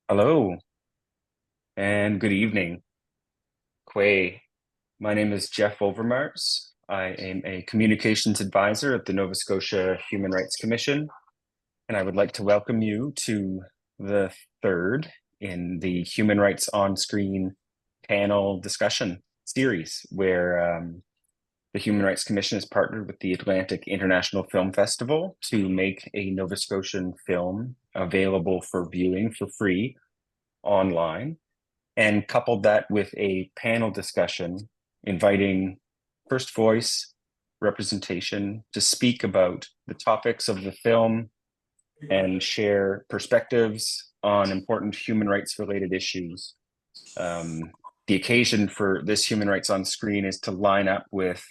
Hello and good evening, Quay. My name is Jeff Overmars. I am a communications advisor at the Nova Scotia Human Rights Commission, and I would like to welcome you to the third in the Human Rights on Screen panel discussion series, where the Human Rights Commission has partnered with the Atlantic International Film Festival to make a Nova Scotian film available for viewing for free online, and coupled that with a panel discussion inviting first voice representation to speak about the topics of the film and share perspectives on important human rights related issues. The occasion for this Human Rights on Screen is to line up with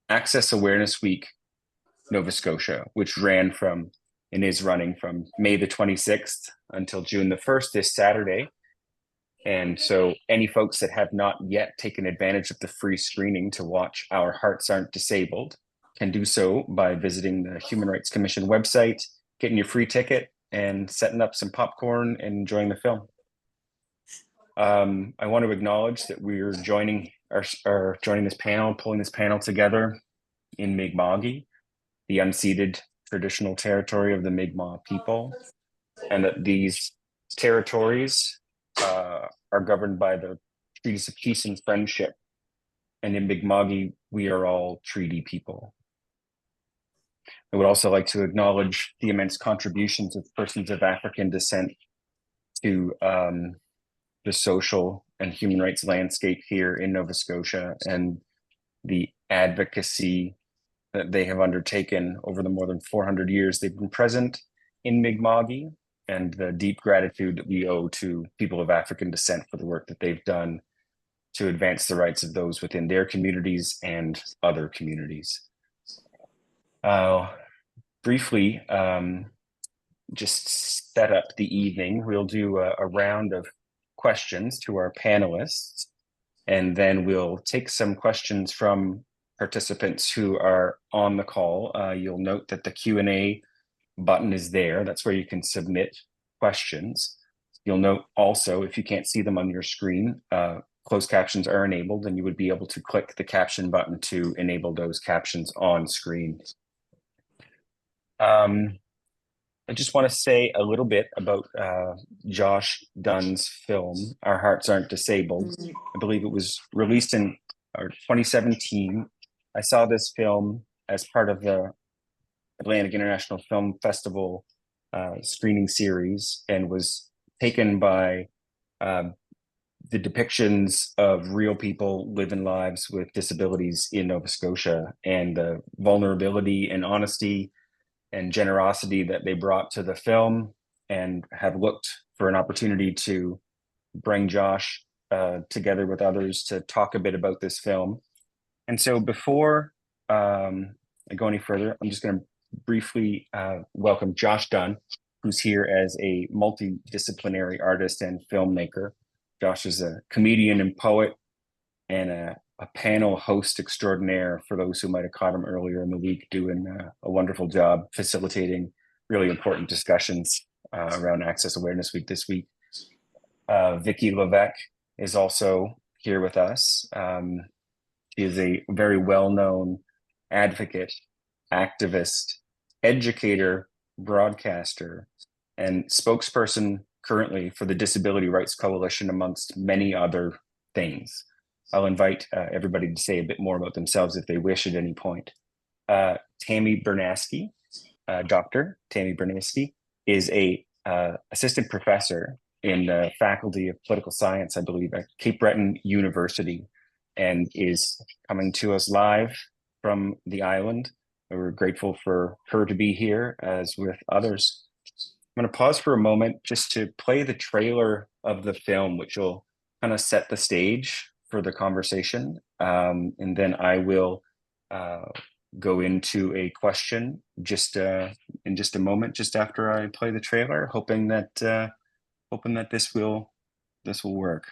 Access Awareness Week Nova Scotia, which ran from and is running from May the 26th until June the 1st, this Saturday. And so any folks that have not yet taken advantage of the free screening to watch Our Hearts Aren't Disabled can do so by visiting the Human Rights Commission website, getting your free ticket, and setting up some popcorn and enjoying the film. I want to acknowledge that we're joining this panel, pulling this panel together in Mi'kmaq, the unceded traditional territory of the Mi'kmaq people, and that these territories are governed by the treaties of peace and friendship. And in Mi'kmaq, we are all treaty people. I would also like to acknowledge the immense contributions of persons of African descent to the social and human rights landscape here in Nova Scotia, and the advocacy that they have undertaken over the more than 400 years they've been present in Mi'kmaq, and the deep gratitude that we owe to people of African descent for the work that they've done to advance the rights of those within their communities and other communities. Briefly, just set up the evening. We'll do a round of questions to our panelists, and then we'll take some questions from participants who are on the call. You'll note that the Q&A button is there. That's where you can submit questions. You'll note also, if you can't see them on your screen, closed captions are enabled, and you would be able to click the caption button to enable those captions on screen. I just want to say a little bit about Josh Dunn's film, Our Hearts Aren't Disabled. I believe it was released in 2017. I saw this film as part of the Atlantic International Film Festival screening series, and was taken by the depictions of real people living lives with disabilities in Nova Scotia, and the vulnerability and honesty and generosity that they brought to the film, and have looked for an opportunity to bring Josh together with others to talk a bit about this film. And so before I go any further, I'm just going to briefly welcome Josh Dunn, who's here as a multidisciplinary artist and filmmaker. Josh is a comedian and poet, and a panel host extraordinaire for those who might have caught him earlier in the week, doing a wonderful job facilitating really important discussions around Access Awareness Week this week. Vicky Levack is also here with us. She is a very well-known advocate, activist, educator, broadcaster, and spokesperson currently for the Disability Rights Coalition, amongst many other things. I'll invite everybody to say a bit more about themselves if they wish at any point. Tammy Bernasky, Dr. Tammy Bernasky, is a assistant professor in the Faculty of Political Science, I believe, at Cape Breton University, and is coming to us live from the island. We're grateful for her to be here, as with others. I'm going to pause for a moment just to play the trailer of the film, which will kind of set the stage for the conversation. And then I will go into a question just in just a moment, just after I play the trailer, hoping that this will work.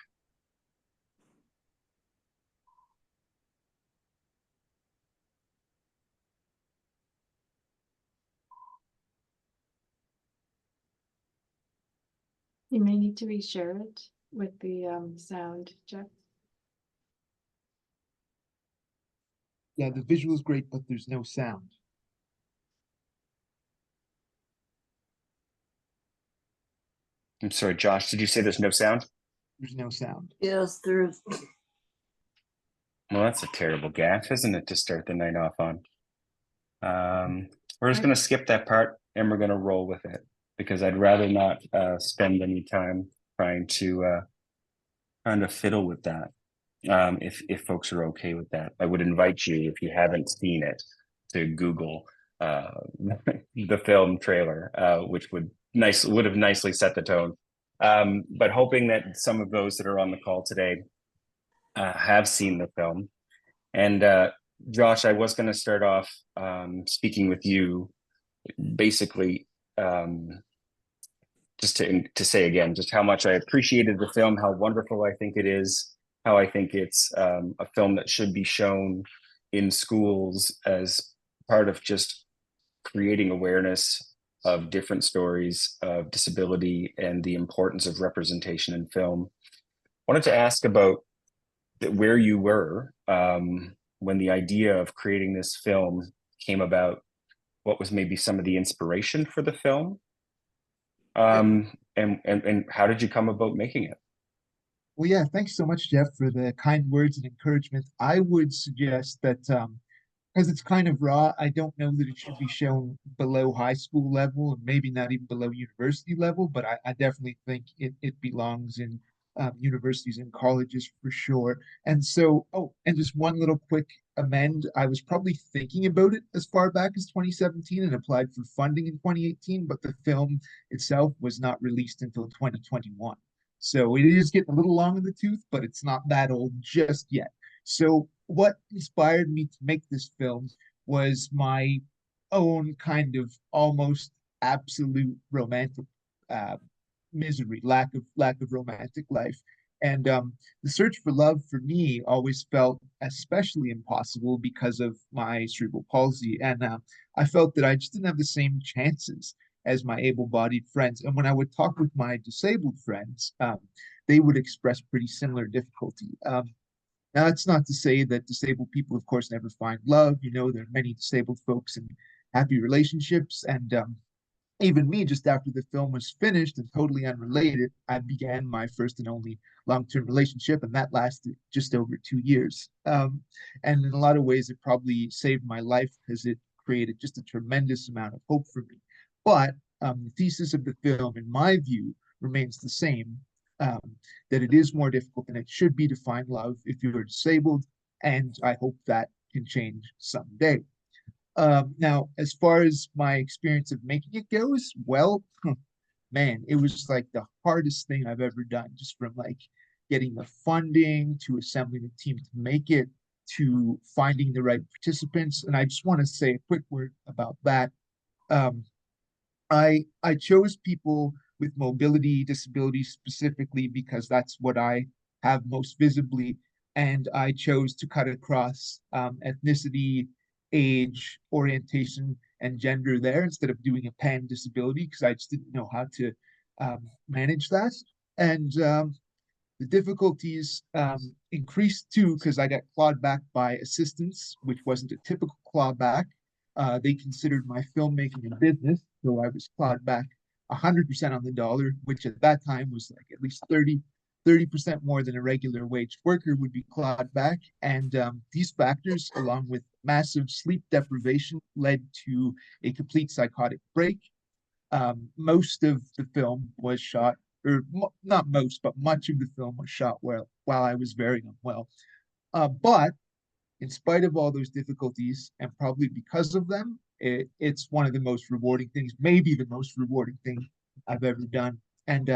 You may need to reshare it with the sound, Jeff. Yeah, the visual is great, but there's no sound. I'm sorry, Josh, did you say there's no sound? There's no sound. Yes, there's. Well, that's a terrible gaffe, isn't it, to start the night off on? We're just going to skip that part and we're going to roll with it because I'd rather not spend any time trying to fiddle with that. If folks are okay with that, I would invite you, if you haven't seen it, to Google the film trailer, which would have nicely set the tone. But hoping that some of those that are on the call today have seen the film. And Josh, I was going to start off speaking with you, basically, just to say again, just how much I appreciated the film, how wonderful I think it is, how I think it's a film that should be shown in schools as part of just creating awareness of different stories of disability and the importance of representation in film. I wanted to ask about where you were when the idea of creating this film came about. What was maybe some of the inspiration for the film? And how did you come about making it? Well, yeah, thanks so much, Jeff, for the kind words and encouragement. I would suggest that because it's kind of raw, I don't know that it should be shown below high school level and maybe not even below university level, but I definitely think it belongs in universities and colleges for sure. And so, oh, and just one little quick amend. I was probably thinking about it as far back as 2017 and applied for funding in 2018, but the film itself was not released until 2021. So it is getting a little long in the tooth, but it's not that old just yet. So what inspired me to make this film was my own kind of almost absolute romantic uh, misery, lack of romantic life. And the search for love for me always felt especially impossible because of my cerebral palsy. And I felt that I just didn't have the same chances as my able-bodied friends. And when I would talk with my disabled friends, they would express pretty similar difficulty. Now, that's not to say that disabled people, of course, never find love. You know, there are many disabled folks in happy relationships. And even me, just after the film was finished and totally unrelated, I began my first and only long-term relationship, and that lasted just over 2 years. And in a lot of ways, it probably saved my life because it created just a tremendous amount of hope for me. But the thesis of the film, in my view, remains the same, um, that it is more difficult than it should be to find love if you're disabled, and I hope that can change someday. Now, as far as my experience of making it goes, well, man, it was like the hardest thing I've ever done, just from like getting the funding to assembling a team to make it to finding the right participants. And I just want to say a quick word about that. Um, I chose people with mobility disabilities specifically because that's what I have most visibly, and I chose to cut across ethnicity, age, orientation, and gender there instead of doing a pan disability because I just didn't know how to manage that. And the difficulties increased too because I got clawed back by assistants, which wasn't a typical clawback. They considered my filmmaking a business, so I was clawed back 100% on the dollar, which at that time was like at least 30% more than a regular wage worker would be clawed back. And these factors, along with massive sleep deprivation, led to a complete psychotic break. Most of the film was shot, or not most, but much of the film was shot while I was very unwell. But in spite of all those difficulties, and probably because of them, it's one of the most rewarding things, maybe the most rewarding thing I've ever done. And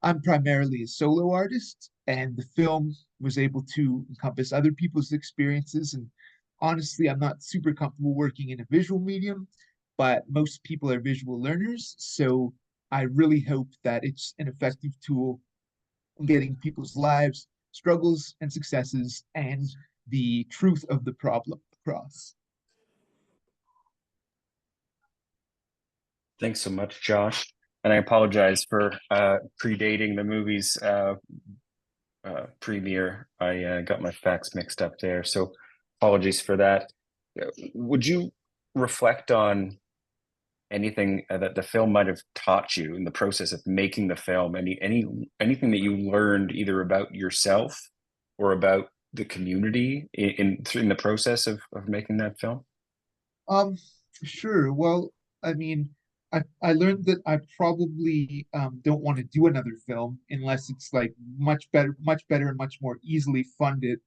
I'm primarily a solo artist, and the film was able to encompass other people's experiences. And honestly, I'm not super comfortable working in a visual medium, but most people are visual learners. So I really hope that it's an effective tool in getting people's lives, struggles, and successes, and the truth of the problem across. Thanks so much, Josh. And I apologize for predating the movie's premiere. I got my facts mixed up there, so apologies for that. Would you reflect on anything that the film might have taught you in the process of making the film? Anything that you learned either about yourself or about the community in the process of making that film? Um, sure. Well, I mean, I learned that I probably don't want to do another film unless it's like much better and much more easily funded,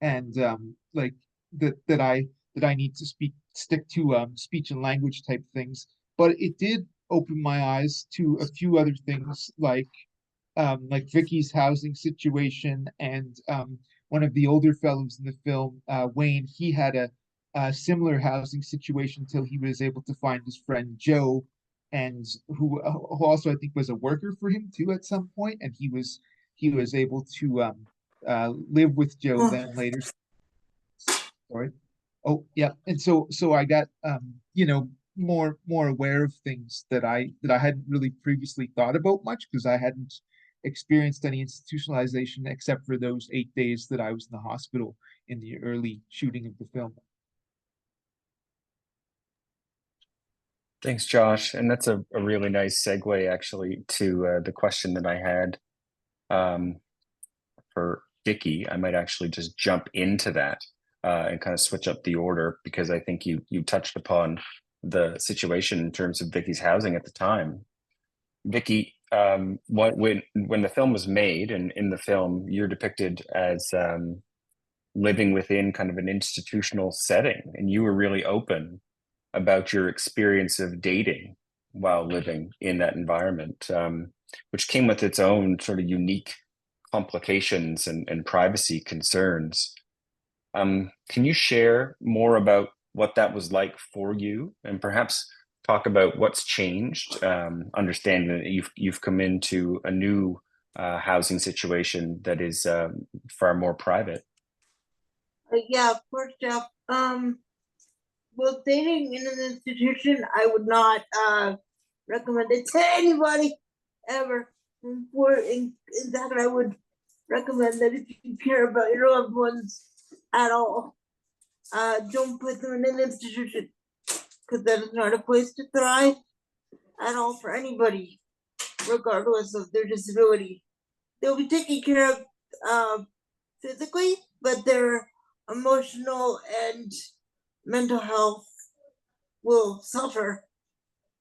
and like that I need to stick to speech and language type things. But it did open my eyes to a few other things like Vicky's housing situation and one of the older fellows in the film, Wayne. He had a similar housing situation till he was able to find his friend Joe, and who also I think was a worker for him too at some point, and he was able to live with Joe then later. Sorry. Oh yeah, and so I got more aware of things that I hadn't really previously thought about much because I hadn't experienced any institutionalization except for those 8 days that I was in the hospital in the early shooting of the film. Thanks, Josh. And that's a really nice segue actually to the question that I had for Vicky. I might actually just jump into that and kind of switch up the order because I think you touched upon the situation in terms of Vicky's housing at the time. Vicky, when the film was made, and in the film you're depicted as living within kind of an institutional setting, and you were really open about your experience of dating while living in that environment, which came with its own sort of unique complications and privacy concerns. Can you share more about what that was like for you, and perhaps talk about what's changed, understanding that you've come into a new housing situation that is far more private? Yeah, of course, Jeff. Well, dating in an institution, I would not recommend it to anybody ever. In fact, I would recommend that if you care about your loved ones at all, don't put them in an institution because that is not a place to thrive at all for anybody, regardless of their disability. They'll be taken care of physically, but their emotional and mental health will suffer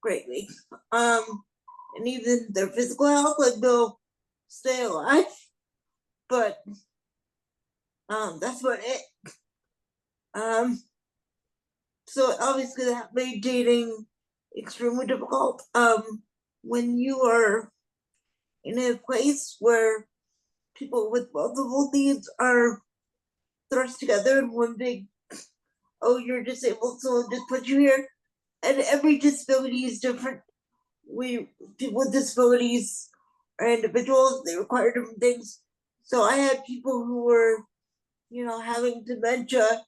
greatly. And even their physical health, like they'll stay alive, but that's about it. So obviously that made dating extremely difficult. When you are in a place where people with multiple needs are thrust together in one big, oh, you're disabled, so we'll just put you here. And every disability is different. People with disabilities are individuals, they require different things. So I had people who were, having dementia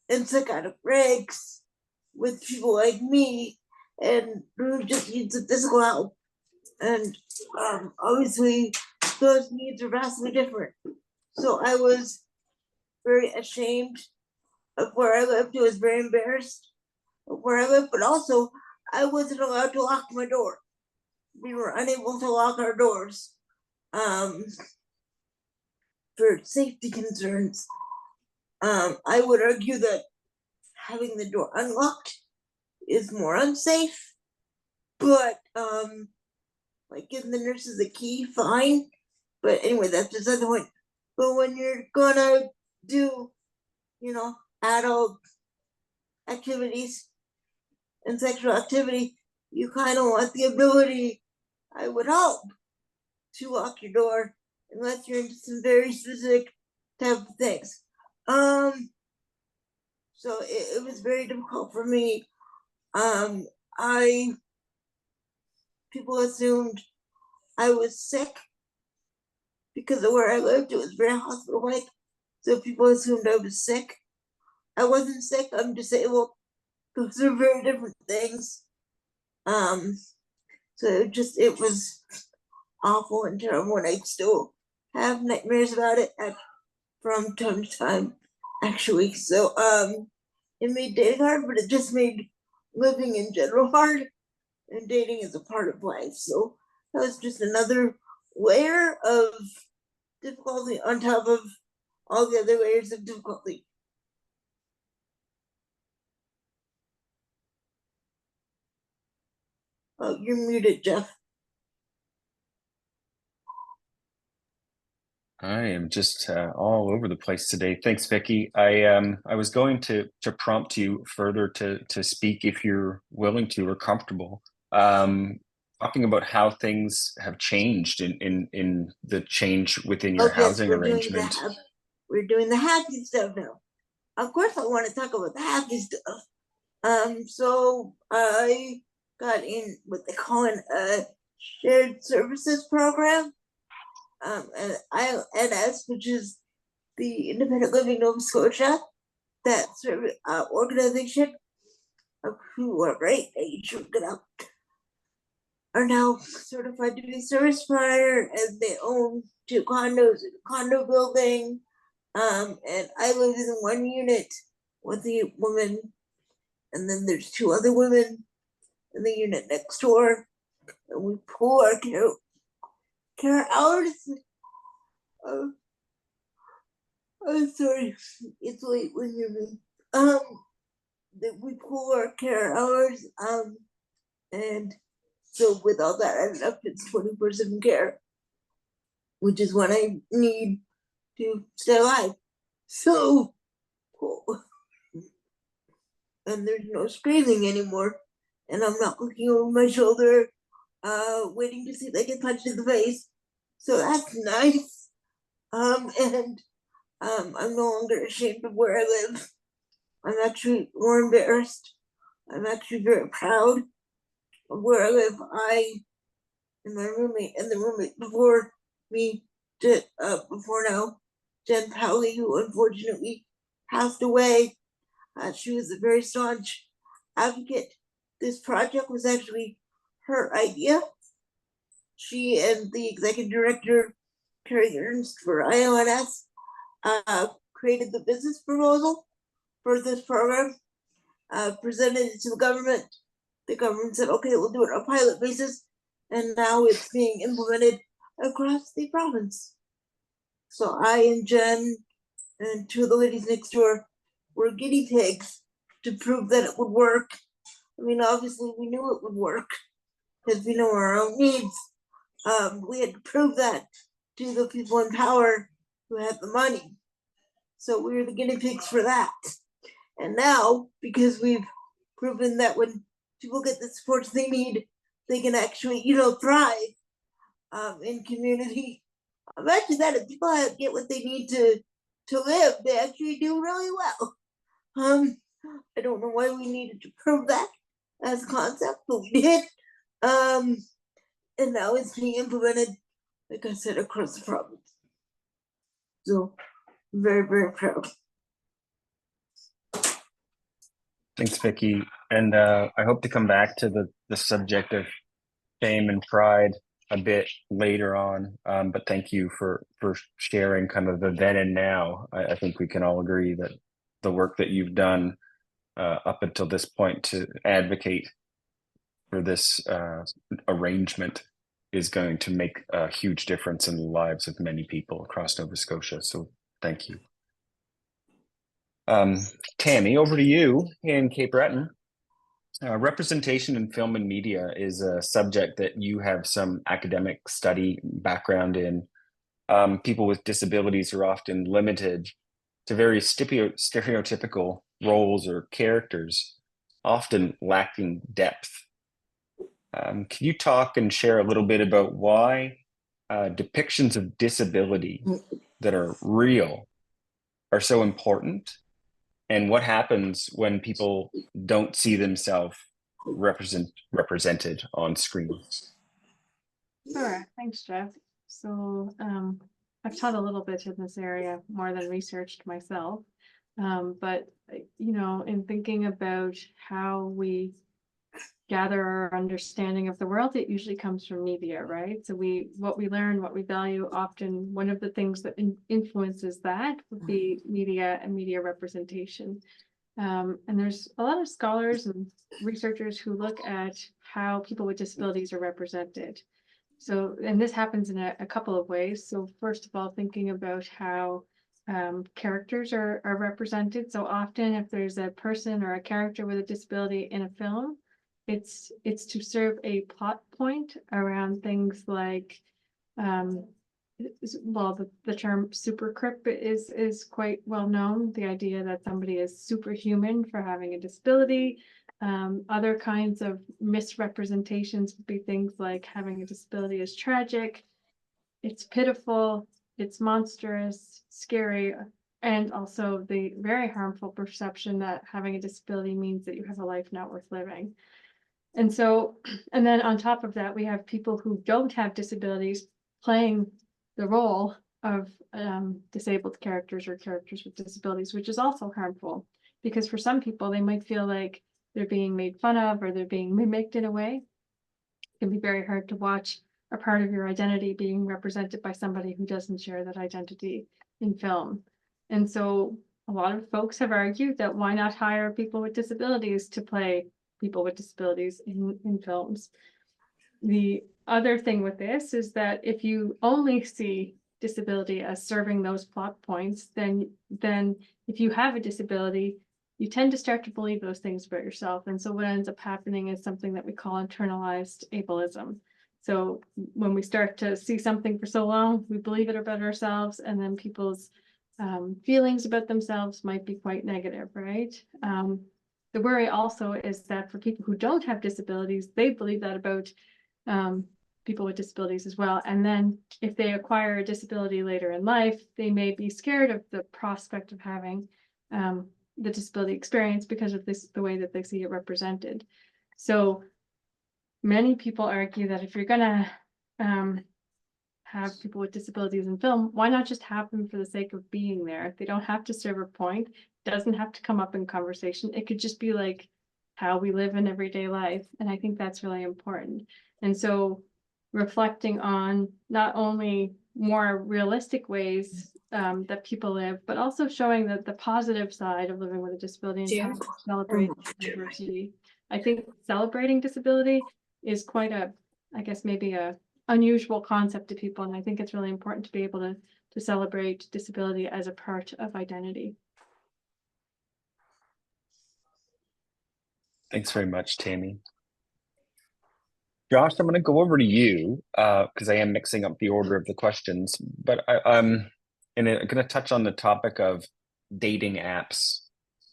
and psychotic breaks with people like me and who just need some physical help. And obviously those needs are vastly different. So I was very ashamed of where I lived. I was very embarrassed of where I lived, but also I wasn't allowed to lock my door. We were unable to lock our doors for safety concerns. I would argue that having the door unlocked is more unsafe, but like giving the nurses a key, fine. But anyway, that's beside the point. But when you're gonna do, adult activities and sexual activity, you kind of want the ability, I would hope, to lock your door unless you're into some very specific type of things. So it was very difficult for me. People assumed I was sick because of where I lived. It was very hospital-like, so people assumed I was sick. I wasn't sick. I'm disabled. Those are very different things. So So it was awful and terrible, and I still have nightmares about it from time to time, actually. So it made dating hard, but it just made living in general hard, and dating is a part of life. So that was just another layer of difficulty on top of all the other layers of difficulty. Oh, you're muted, Jeff. I am just all over the place today. Thanks, Vicky. I was going to prompt you further to speak if you're willing to or comfortable. Talking about how things have changed in the change within your housing arrangement. We're doing the happy stuff now. Of course, I want to talk about the happy stuff. So I got in what they call a shared services program. And IFF, which is the Independent Living Nova Scotia, that organization, who are great, they should get up, are now certified to be service provider, and they own 2 condos in a condo building. And I live in one unit with the woman, and then there's 2 other women in the unit next door, and we pool our care hours. I'm sorry, it's late when you're me. That we pool our care hours, and so with all that added up, it's 20% care, which is what I need to stay alive. So, and there's no screaming anymore, and I'm not looking over my shoulder, waiting to see if I get punched in the face. So that's nice. And I'm no longer ashamed of where I live. I'm actually more embarrassed. I'm actually very proud of where I live. I and my roommate and the roommate before me did before now, Jen Powley, who unfortunately passed away. She was a very staunch advocate. This project was actually her idea. She and the executive director, Carrie Ernst for IONS, created the business proposal for this program, presented it to the government. The government said, okay, we'll do it on a pilot basis. And now it's being implemented across the province. So I and Jen and 2 of the ladies next door were guinea pigs to prove that it would work. I mean, obviously we knew it would work because we know our own needs. We had to prove that to the people in power who had the money. So we were the guinea pigs for that. And now, because we've proven that when people get the supports they need, they can actually, thrive in community. Imagine that if people get what they need to live, they actually do really well. I don't know why we needed to prove that as a concept, but we did. And now it's being implemented, like I said, across the province. So very, very proud. Thanks, Vicky. And I hope to come back to the subject of shame and pride a bit later on. But thank you for sharing kind of the then and now. I think we can all agree that the work that you've done up until this point to advocate for this arrangement is going to make a huge difference in the lives of many people across Nova Scotia. So thank you. Tammy, over to you in Cape Breton. Representation in film and media is a subject that you have some academic study background in. People with disabilities are often limited to very stereotypical roles or characters, often lacking depth. Can you talk and share a little bit about why depictions of disability that are real are so important, and what happens when people don't see themselves represented on screen? Sure, thanks, Jeff. So I've taught a little bit in this area, more than researched myself. But in thinking about how we gather our understanding of the world, it usually comes from media, right? So what we learn, what we value, often one of the things that influences that would be media and media representation. And there's a lot of scholars and researchers who look at how people with disabilities are represented. So, and this happens in a couple of ways. So first of all, thinking about how characters are represented. So often if there's a person or a character with a disability in a film, it's to serve a plot point around things like, well, the term supercrip is quite well known. The idea that somebody is superhuman for having a disability. Other kinds of misrepresentations would be things like having a disability is tragic, it's pitiful, it's monstrous, scary, and also the very harmful perception that having a disability means that you have a life not worth living. And so, and then on top of that, we have people who don't have disabilities playing the role of disabled characters or characters with disabilities, which is also harmful because for some people, they might feel like they're being made fun of or they're being mimicked in a way. It can be very hard to watch a part of your identity being represented by somebody who doesn't share that identity in film. And so a lot of folks have argued that why not hire people with disabilities to play people with disabilities in films. The other thing with this is that if you only see disability as serving those plot points, then if you have a disability, you tend to start to believe those things about yourself. And so what ends up happening is something that we call internalized ableism. So when we start to see something for so long, we believe it about ourselves, and then people's feelings about themselves might be quite negative, right? The worry also is that for people who don't have disabilities, they believe that about people with disabilities as well. And then if they acquire a disability later in life, they may be scared of the prospect of having the disability experience because of the way that they see it represented. So many people argue that if you're gonna have people with disabilities in film, why not just have them for the sake of being there? They don't have to serve a point, doesn't have to come up in conversation. It could just be like how we live in everyday life. And I think that's really important. And so reflecting on not only more realistic ways that people live, but also showing that the positive side of living with a disability and how to celebrate diversity. I think celebrating disability is quite I guess maybe a unusual concept to people, and I think it's really important to be able to celebrate disability as a part of identity. Thanks very much, Tammy. Josh, I'm going to go over to you because I am mixing up the order of the questions, but I'm going to touch on the topic of dating apps.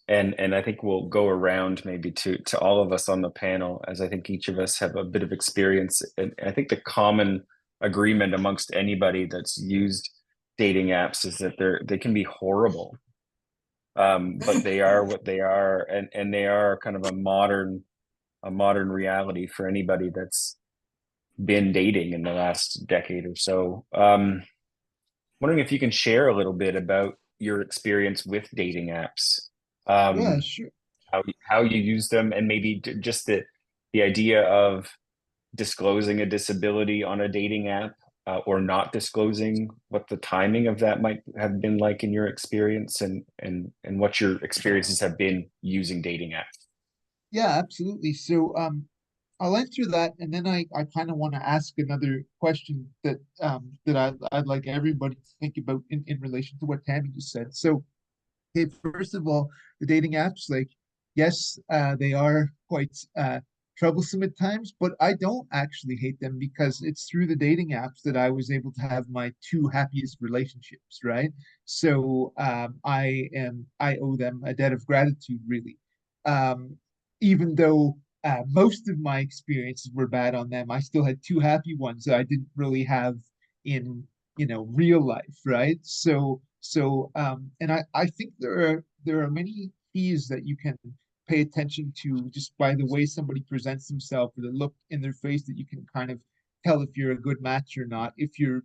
And I think we'll go around maybe to all of us on the panel, as I think each of us have a bit of experience. And I think the common agreement amongst anybody that's used dating apps is that they can be horrible. But they are what they are, and they are kind of a modern reality for anybody that's been dating in the last decade or so. Wondering if you can share a little bit about your experience with dating apps. Yeah, sure. How you use them, and maybe just the idea of disclosing a disability on a dating app or not disclosing, what the timing of that might have been like in your experience, and what your experiences have been using dating apps. Yeah, absolutely. So I'll answer that, and then I kind of want to ask another question that I'd like everybody to think about in relation to what Tammy just said. So, okay, first of all, the dating apps, like, yes, they are quite troublesome at times, but I don't actually hate them because it's through the dating apps that I was able to have my two happiest relationships, right? So I owe them a debt of gratitude, really. Even though most of my experiences were bad on them, I still had two happy ones that I didn't really have in real life, right? And I think there are many keys that you can pay attention to just by the way somebody presents themselves or the look in their face, that you can kind of tell if you're a good match or not, if you're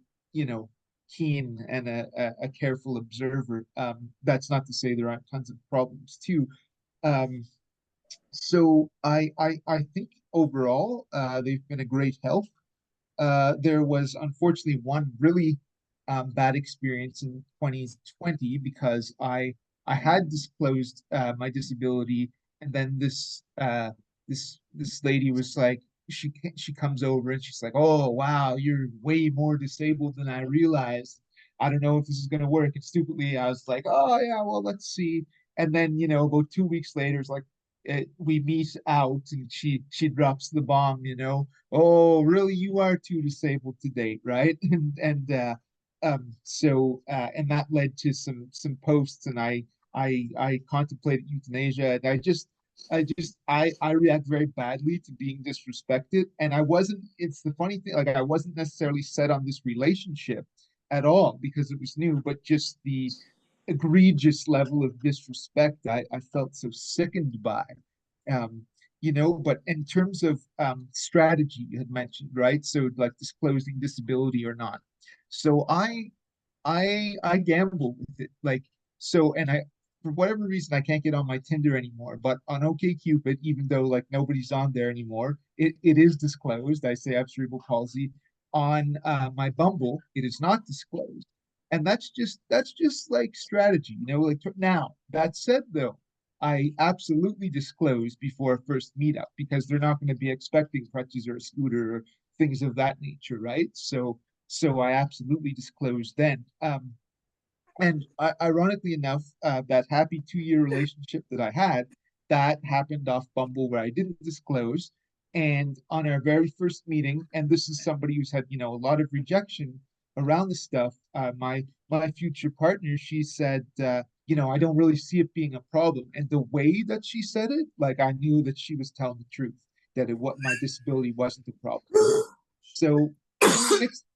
keen and a careful observer. That's not to say there aren't tons of problems too. So I think overall, they've been a great help. There was unfortunately one really bad experience in 2020 because I had disclosed my disability, and then this lady was like, she comes over and she's like, "Oh wow, you're way more disabled than I realized. I don't know if this is gonna work." And stupidly, I was like, "Oh yeah, well let's see." And then about 2 weeks later, it's like we meet out, and she drops the bomb, "Oh, really? You are too disabled to date, right?" And that led to some posts, and I contemplated euthanasia, and I react very badly to being disrespected, and I wasn't. It's the funny thing, like I wasn't necessarily set on this relationship at all because it was new, but just the egregious level of disrespect I felt so sickened by. Um, but in terms of strategy you had mentioned, right? So like disclosing disability or not. So I gamble with it. Like so and I for whatever reason I can't get on my Tinder anymore, but on OkCupid, even though like nobody's on there anymore, it is disclosed. I say I have cerebral palsy. On my Bumble, it is not disclosed. And that's just like strategy, like now. That said though, I absolutely disclose before a first meetup because they're not going to be expecting crutches or a scooter or things of that nature, right? So I absolutely disclosed then. And ironically enough, that happy 2-year relationship that I had, that happened off Bumble where I didn't disclose. And on our very first meeting, and this is somebody who's had, a lot of rejection around the stuff. My future partner, she said, I don't really see it being a problem. And the way that she said it, like I knew that she was telling the truth, that what my disability wasn't a problem for her. So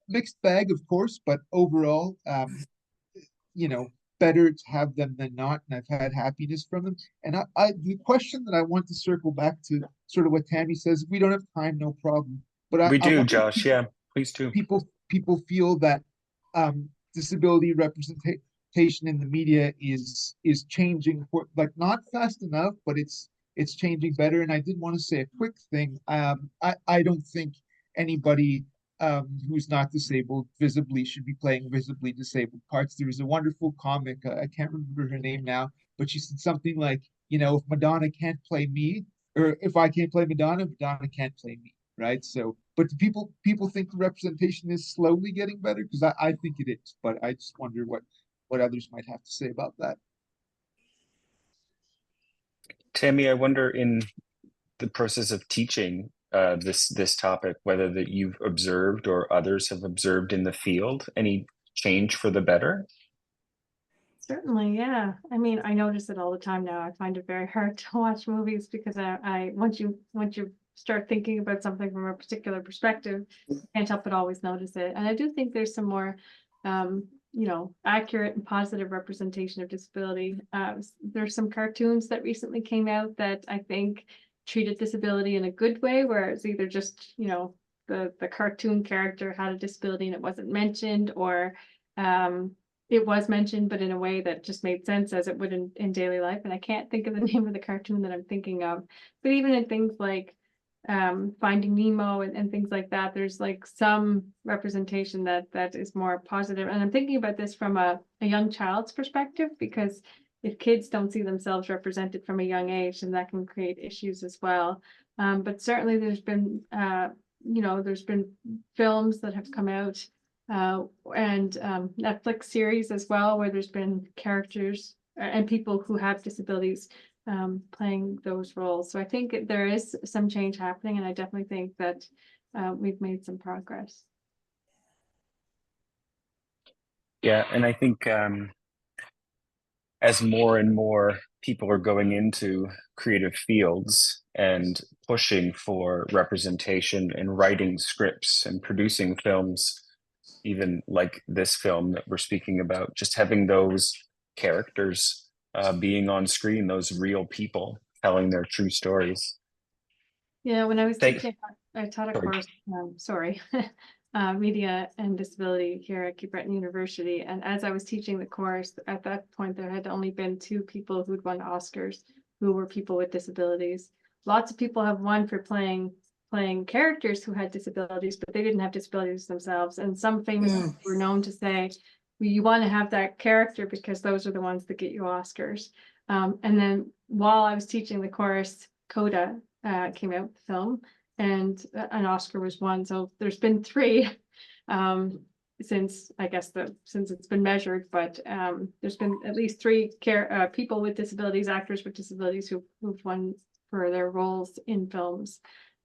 mixed bag, of course, but overall, better to have them than not, and I've had happiness from them. And the question that I want to circle back to, sort of what Tammy says, if we don't have time, no problem. But We I do, wonder if Josh. Yeah, please do. people feel that disability representation in the media is changing, for like not fast enough, but it's changing better. And I did want to say a quick thing. I don't think anybody who's not disabled visibly should be playing visibly disabled parts. There was a wonderful comic, I can't remember her name now, but she said something like, if Madonna can't play me, or if I can't play Madonna, Madonna can't play me, right? So, but people think the representation is slowly getting better because I think it is, but I just wonder what others might have to say about that. Tammy, I wonder in the process of teaching this topic, whether that you've observed or others have observed in the field, any change for the better? Certainly, yeah. I mean, I notice it all the time now. I find it very hard to watch movies because I once you start thinking about something from a particular perspective, you can't help but always notice it. And I do think there's some more accurate and positive representation of disability. There's some cartoons that recently came out that I think treated disability in a good way, where it's either just, the cartoon character had a disability and it wasn't mentioned, or it was mentioned, but in a way that just made sense as it would in daily life. And I can't think of the name of the cartoon that I'm thinking of. But even in things like Finding Nemo and things like that, there's like some representation that is more positive. And I'm thinking about this from a young child's perspective, because if kids don't see themselves represented from a young age, then that can create issues as well. But certainly there's been there's been films that have come out and Netflix series as well, where there's been characters and people who have disabilities playing those roles. So I think there is some change happening, and I definitely think that we've made some progress. Yeah, and I think as more and more people are going into creative fields and pushing for representation and writing scripts and producing films, even like this film that we're speaking about, just having those characters being on screen, those real people telling their true stories. Yeah, when I was Thanks. teaching, I taught a course, media and disability here at Cape Breton University. And as I was teaching the course, at that point, there had only been 2 people who'd won Oscars who were people with disabilities. Lots of people have won for playing characters who had disabilities, but they didn't have disabilities themselves. And some famous people were known to say, well, you want to have that character because those are the ones that get you Oscars. And then while I was teaching the course, Coda came out, the film, and an Oscar was won. So there's been 3 since, I guess, since it's been measured, but there's been at least 3 people with disabilities, actors with disabilities who've won for their roles in films.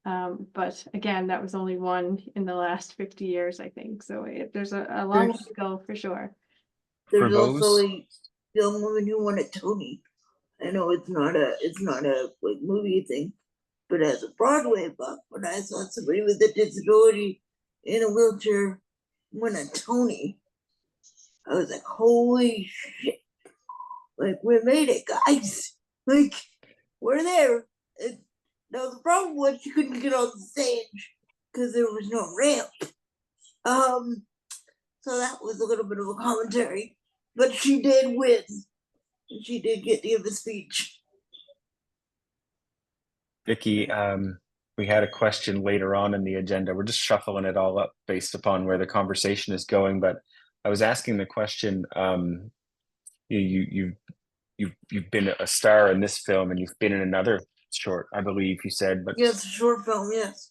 But again, that was only one in the last 50 years, I think. So there's a long way to go for sure. There's also a young woman who won a Tony. I know it's not a like movie thing, but as a Broadway buff, when I saw somebody with a disability in a wheelchair win a Tony, I was like, holy shit. Like, we made it, guys. Like, we're there. Now the problem was she couldn't get on the stage because there was no ramp. So that was a little bit of a commentary, but she did win, and she did get to give a speech. Vicky, we had a question later on in the agenda. We're just shuffling it all up based upon where the conversation is going. But I was asking the question. You've been a star in this film, and you've been in another short, I believe you said. But yes, a short film, yes.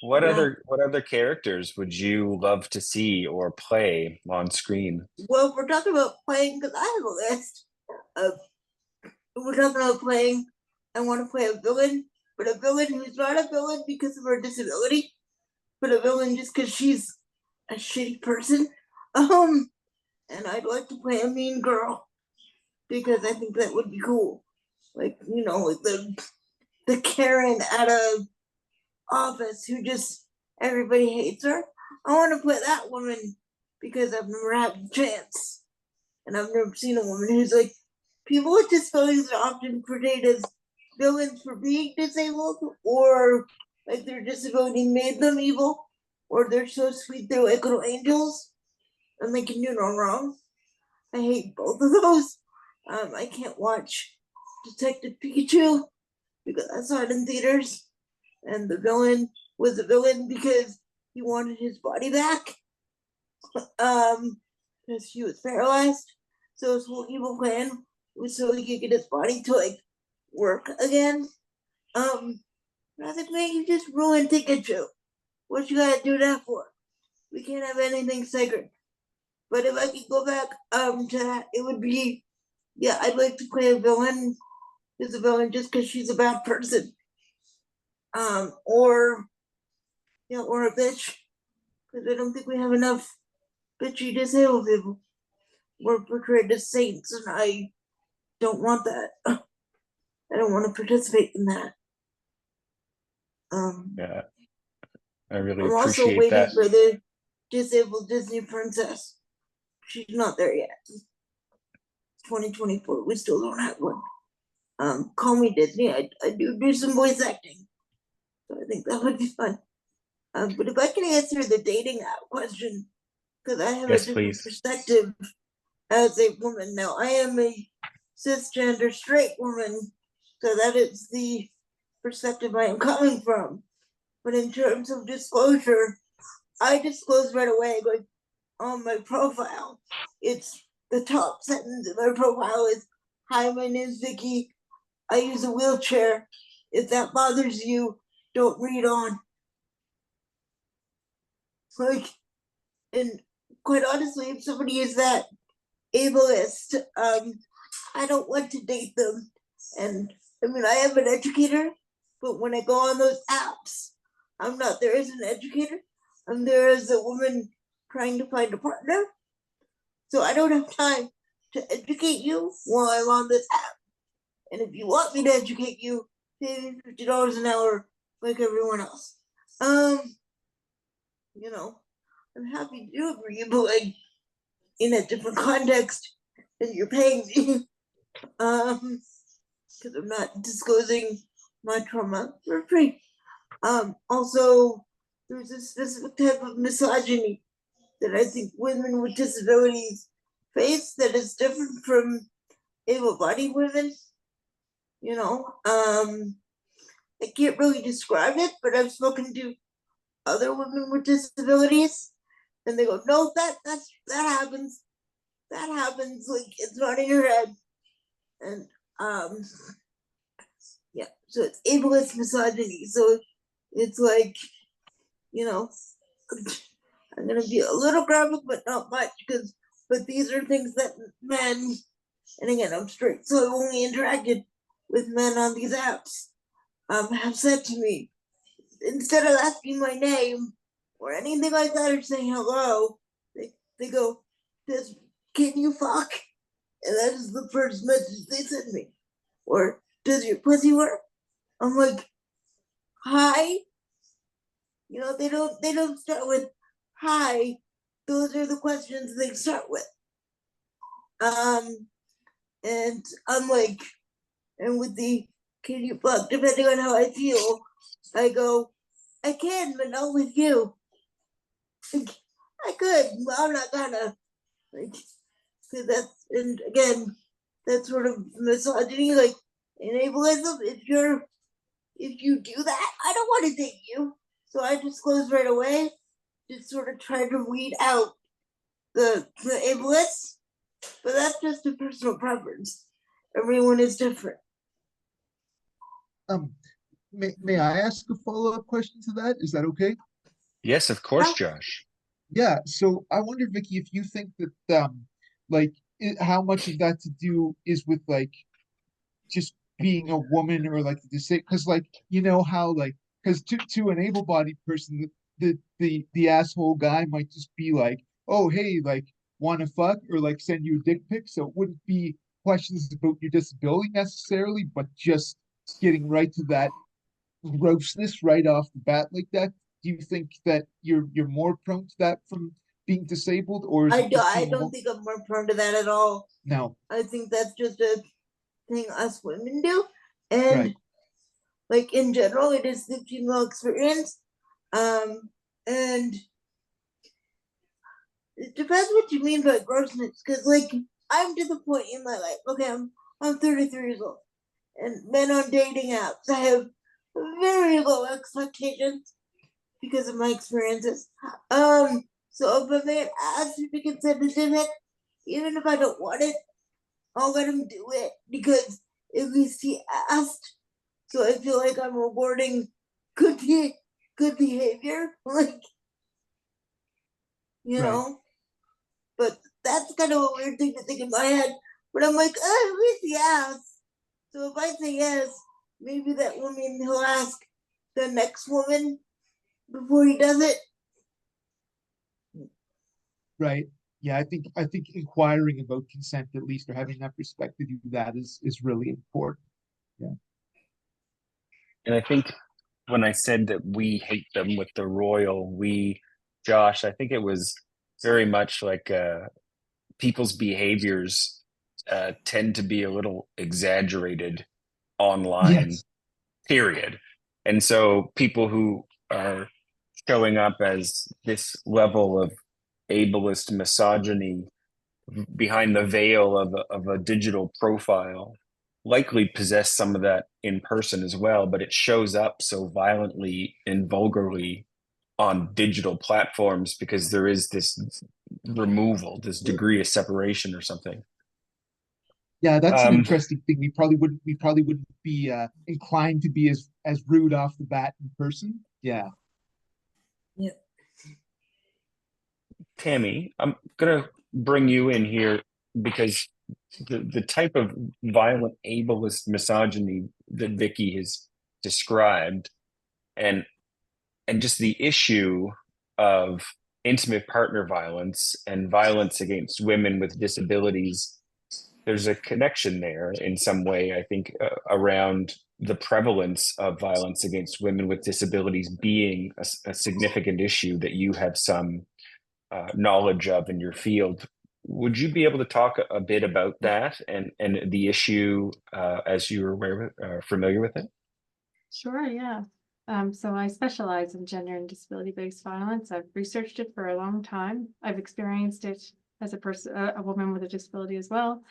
What other characters would you love to see or play on screen? Well, we're talking about playing because I have a list of. We're talking about playing. I want to play a villain, but a villain who's not a villain because of her disability, but a villain just because she's a shitty person. And I'd like to play a mean girl because I think that would be cool. Like, you know, like the Karen out of Office who just everybody hates her. I want to play that woman because I've never had the chance, and I've never seen a woman who's like. People with disabilities are often portrayed as villains for being disabled, or like their disability made them evil, or they're so sweet they're like little angels and they can do no wrong. I hate both of those. I can't watch Detective Pikachu because I saw it in theaters, and the villain was a villain because he wanted his body back, because he was paralyzed. So his whole evil plan was so he could get his body to like work again. I was like, man, you just ruined Pikachu. What you gotta do that for? We can't have anything sacred. But if I could go back to that, it would be, yeah, I'd like to play a villain who's a villain just because she's a bad person. Or a bitch. Because I don't think we have enough bitchy disabled people. We're portrayed as saints, and I don't want that. I don't want to participate in that. Yeah, I really I'm also appreciate waiting that. for the disabled Disney princess. She's not there yet. 2024, we still don't have one. Call me Disney. I do some voice acting, so I think that would be fun. But if I can answer the dating app question, because I have a different perspective as a woman now. I am a cisgender straight woman, so that is the perspective I am coming from. But in terms of disclosure, I disclose right away, like on my profile. It's the top sentence of my profile is, "Hi, my name is Vicky. I use a wheelchair. If that bothers you, don't read on." Like, and quite honestly, if somebody is that ableist, I don't want to date them. And I mean, I am an educator, but when I go on those apps, I'm not there as an educator. I'm there as a woman trying to find a partner. So I don't have time to educate you while I'm on this app. And if you want me to educate you, pay me $50 an hour like everyone else. You know, I'm happy to do it for you, but like in a different context than you're paying me. Because I'm not disclosing my trauma for free. Also, there's a specific type of misogyny that I think women with disabilities face that is different from able-bodied women. you know, I can't really describe it, but I've spoken to other women with disabilities, and they go, no, that happens. That happens, like it's not in your head. And yeah, so it's ableist misogyny. So it's like, you know, I'm gonna be a little graphic, but not much, but these are things that men, and again, I'm straight, so I've only interacted with men on these apps, have said to me, instead of asking my name or anything like that or saying hello, they go, can you fuck? And that is the first message they send me. Or does your pussy work? I'm like, hi. You know, they don't start with hi. Those are the questions they start with. And I'm like, and with the can you fuck, depending on how I feel, I go, I can, but not with you. Like, I could, but I'm not gonna. Like, so that's, and again, that's sort of misogyny, like enablism. If you do that, I don't want to date you. So I disclose right away, just sort of try to weed out the ableists. But that's just a personal preference. Everyone is different. May I ask a follow-up question to that? Is that okay? Yes, of course, Josh. Yeah, so I wonder, Vicky, if you think that like how much of that to do is with like just being a woman or like the say, because like you know how like because to an able-bodied person the asshole guy might just be like, oh hey, like want to fuck or like send you a dick pic, so it wouldn't be questions about your disability necessarily, but just getting right to that grossness right off the bat like that. Do you think that you're more prone to that from being disabled, or is it just I being don't think I'm more prone to that at all. no? I think that's just a thing us women do. And Right. like in general, it is the female experience. And it depends what you mean by grossness, because like I'm to the point in my life. Okay, I'm 33 years old, and men on dating apps, I have very low expectations because of my experiences. So if a man asks if he can send a dick, even if I don't want it, I'll let him do it because at least he asked. So I feel like I'm rewarding good behavior, like you Right. know. But that's kind of a weird thing to think in my head. But I'm like, oh, at least he asked. So if I say yes, maybe that woman he'll ask the next woman before he does it. Right. Yeah, I think inquiring about consent at least, or having that perspective of that is really important. Yeah. And I think when I said that we hate them with the royal we, Josh, I think it was very much like people's behaviors tend to be a little exaggerated online, Yes. period. And so people who are showing up as this level of ableist misogyny behind the veil of a digital profile likely possess some of that in person as well, but it shows up so violently and vulgarly on digital platforms because there is this removal, this degree of separation or something. Yeah, that's an Um, interesting thing. We probably wouldn't be inclined to be as rude off the bat in person. Yeah. Yeah. Tammy, I'm gonna bring you in here because the type of violent ableist misogyny that Vicky has described and just the issue of intimate partner violence and violence against women with disabilities, there's a connection there in some way, I think, around the prevalence of violence against women with disabilities being a significant issue that you have some knowledge of in your field. Would you be able to talk a bit about that and the issue as you're aware of, familiar with it? Sure, yeah. So I specialize in gender and disability-based violence. I've researched it for a long time. I've experienced it as a person, a woman with a disability as well.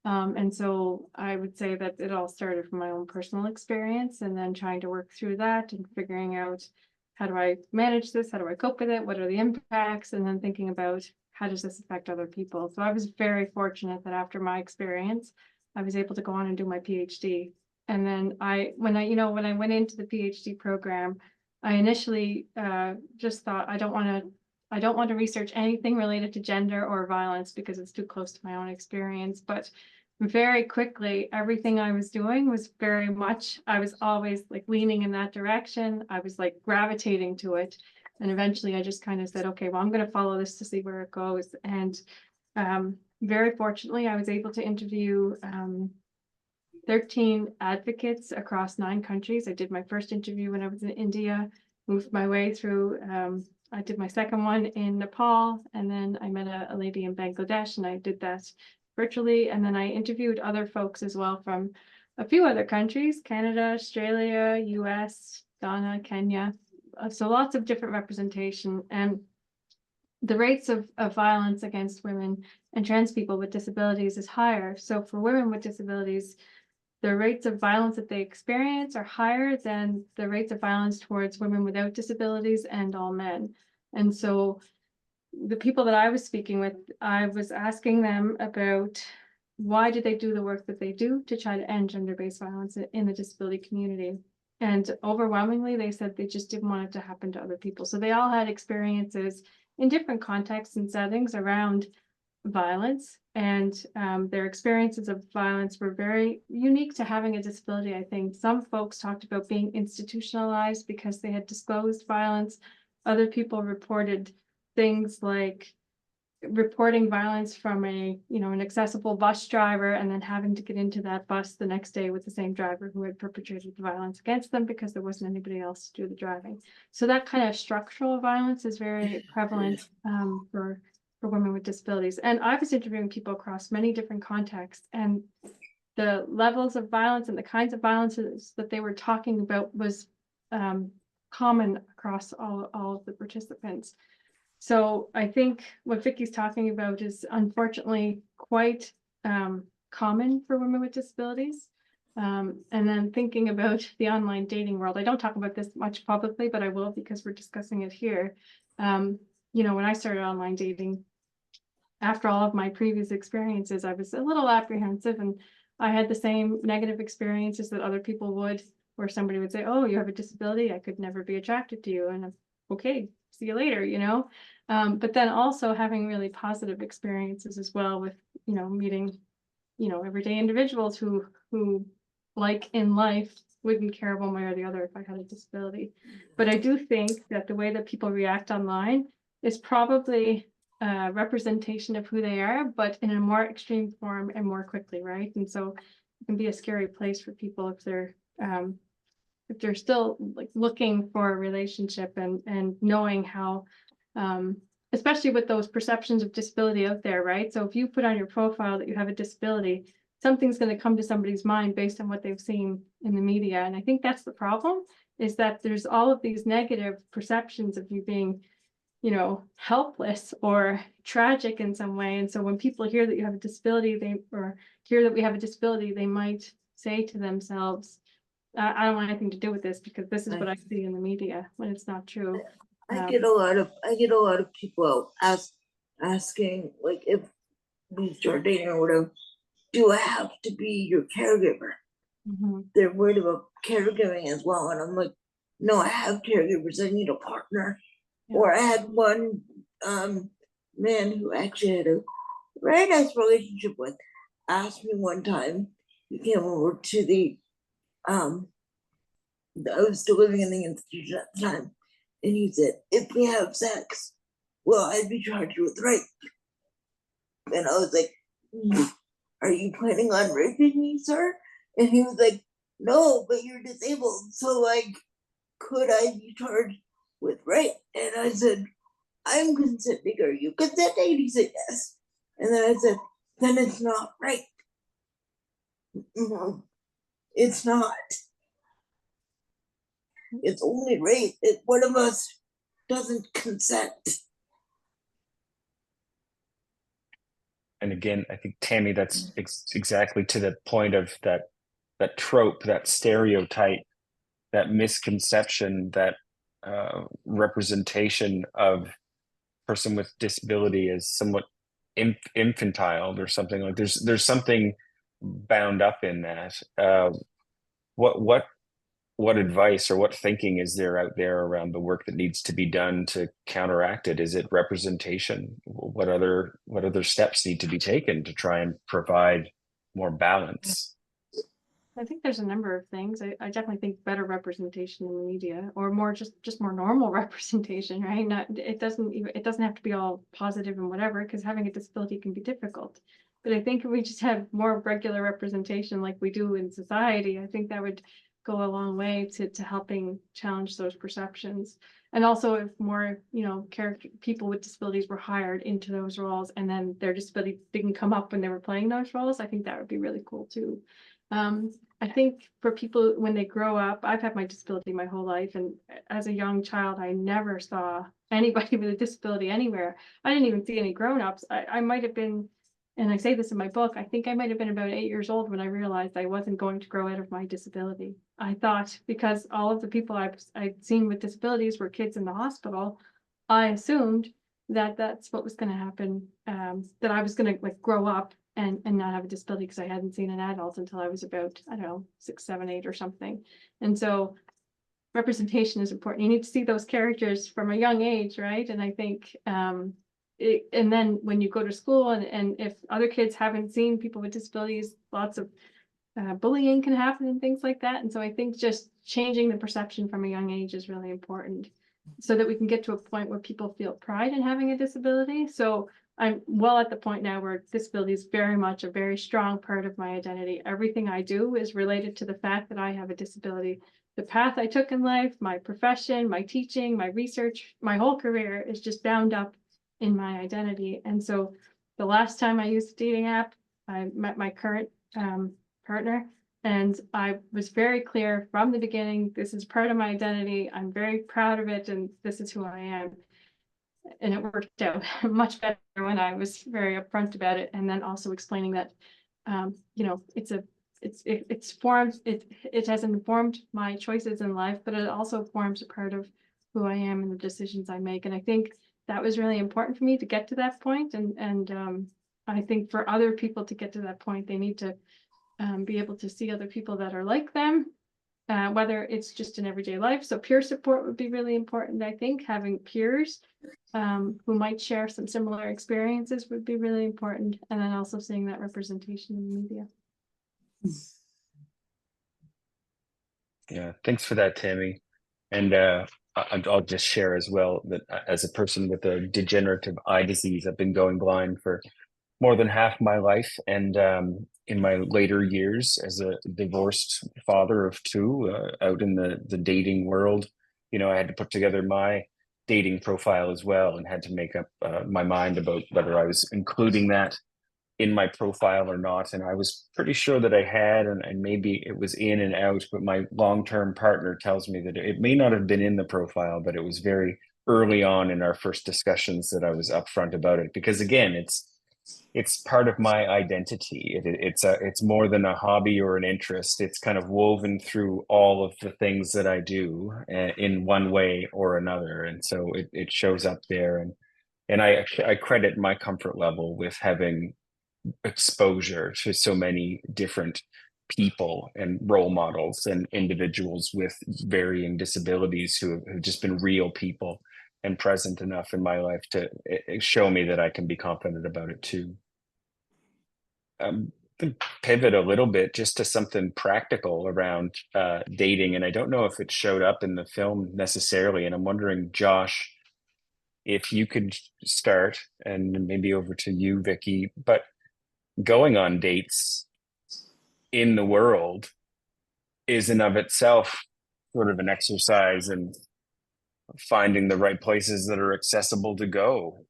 And so I would say that it all started from my own personal experience and then trying to work through that and figuring out how do I manage this? How do I cope with it? What are the impacts? And then thinking about how does this affect other people? So I was very fortunate that after my experience, I was able to go on and do my PhD. And then when I went into the PhD program, I initially just thought I don't want to research anything related to gender or violence because it's too close to my own experience. But very quickly, everything I was doing was very much, I was always like leaning in that direction. I was like gravitating to it. And eventually I just kind of said, okay, well, I'm going to follow this to see where it goes. And very fortunately, I was able to interview 13 advocates across 9 countries. I did my first interview when I was in India, moved my way through. I did my second one in Nepal, and then I met a lady in Bangladesh, and I did that virtually. And then I interviewed other folks as well from a few other countries, Canada, Australia, US, Ghana, Kenya. So lots of different representation. And the rates of violence against women and trans people with disabilities is higher. So for women with disabilities, the rates of violence that they experience are higher than the rates of violence towards women without disabilities and all men. And so the people that I was speaking with, I was asking them about why did they do the work that they do to try to end gender-based violence in the disability community. And overwhelmingly, they said they just didn't want it to happen to other people. So they all had experiences in different contexts and settings around violence, and their experiences of violence were very unique to having a disability. I think some folks talked about being institutionalized because they had disclosed violence. Other people reported things like reporting violence from an accessible bus driver and then having to get into that bus the next day with the same driver who had perpetrated the violence against them because there wasn't anybody else to do the driving. So that kind of structural violence is very prevalent for women with disabilities. And I was interviewing people across many different contexts, and the levels of violence and the kinds of violences that they were talking about was common across all of the participants. So I think what Vicky's talking about is unfortunately quite common for women with disabilities. And then thinking about the online dating world, I don't talk about this much publicly, but I will because we're discussing it here. When I started online dating, after all of my previous experiences, I was a little apprehensive, and I had the same negative experiences that other people would, where somebody would say, oh, you have a disability, I could never be attracted to you. And I'm okay, see you later, but then also having really positive experiences as well with, meeting, everyday individuals who like in life wouldn't care one way or the other if I had a disability. But I do think that the way that people react online is probably a representation of who they are, but in a more extreme form and more quickly, right? And so it can be a scary place for people if they're still like looking for a relationship and knowing how, especially with those perceptions of disability out there, right? So if you put on your profile that you have a disability, something's going to come to somebody's mind based on what they've seen in the media. And I think that's the problem, is that there's all of these negative perceptions of you being, helpless or tragic in some way. And so when people hear that you have a disability, or hear that we have a disability, they might say to themselves, I don't want anything to do with this because this is what I see in the media, when it's not true. I get a lot of people asking, like, if we start dating or whatever, do I have to be your caregiver? They're worried about caregiving as well, and I'm like, no, I have caregivers. I need a partner. Yeah. Or I had one man who actually had a very nice relationship with asked me one time. He came over to I was still living in the institution at the time, and he said, if we have sex, well, I'd be charged with rape. And I was like, are you planning on raping me, sir? And he was like, no, but you're disabled, so like, could I be charged with rape? And I said, I'm consenting. Are you consenting? And he said, yes. And then I said, then it's not rape. It's not. It's only rape if one of us doesn't consent. and again, I think Tammy, that's exactly to the point of that trope, that stereotype, that misconception, that representation of person with disability as somewhat infantile or something. Like there's something bound up in that. What advice or what thinking is there out there around the work that needs to be done to counteract it? Is it representation? What other steps need to be taken to try and provide more balance? I think there's a number of things. I definitely think better representation in the media, or more just more normal representation, right? Not it doesn't have to be all positive and whatever, because having a disability can be difficult. But I think if we just have more regular representation like we do in society, I think that would go a long way to helping challenge those perceptions. And also if more, people with disabilities were hired into those roles and then their disability didn't come up when they were playing those roles, I think that would be really cool too. I think for people when they grow up, I've had my disability my whole life, and as a young child, I never saw anybody with a disability anywhere. I didn't even see any grown-ups. I might have been, and I say this in my book, I think I might have been about 8 years old when I realized I wasn't going to grow out of my disability. I thought because all of the people I'd seen with disabilities were kids in the hospital, I assumed that that's what was going to happen, that I was going to grow up and not have a disability because I hadn't seen an adult until I was about, I don't know, 6, 7, 8 or something. And so representation is important. You need to see those characters from a young age, right? And I think, and then when you go to school and if other kids haven't seen people with disabilities, lots of bullying can happen and things like that. And so I think just changing the perception from a young age is really important so that we can get to a point where people feel pride in having a disability. So I'm well at the point now where disability is very much a very strong part of my identity. Everything I do is related to the fact that I have a disability. The path I took in life, my profession, my teaching, my research, my whole career is just bound up in my identity. And so the last time I used a dating app, I met my current partner, and I was very clear from the beginning, this is part of my identity. I'm very proud of it, and this is who I am. And it worked out much better when I was very upfront about it, and then also explaining that, it has informed my choices in life, but it also forms a part of who I am and the decisions I make. And I think that was really important for me to get to that point. And I think for other people to get to that point, they need to be able to see other people that are like them, whether it's just in everyday life. So peer support would be really important. I think having peers who might share some similar experiences would be really important. And then also seeing that representation in the media. Yeah, thanks for that, Tammy. And I'll just share as well that as a person with a degenerative eye disease, I've been going blind for more than half my life. And in my later years as a divorced father of 2 out in the dating world, I had to put together my dating profile as well and had to make up my mind about whether I was including that in my profile or not. And I was pretty sure that I had, and maybe it was in and out, but my long-term partner tells me that it may not have been in the profile, but it was very early on in our first discussions that I was upfront about it. Because again, it's part of my identity. It's more than a hobby or an interest. It's kind of woven through all of the things that I do in one way or another. And so it shows up there. And I credit my comfort level with having exposure to so many different people and role models and individuals with varying disabilities who have just been real people and present enough in my life to show me that I can be confident about it too. Pivot a little bit just to something practical around dating, and I don't know if it showed up in the film necessarily, and I'm wondering, Josh, if you could start, and maybe over to you, Vicky, but going on dates in the world is in of itself sort of an exercise in finding the right places that are accessible to go.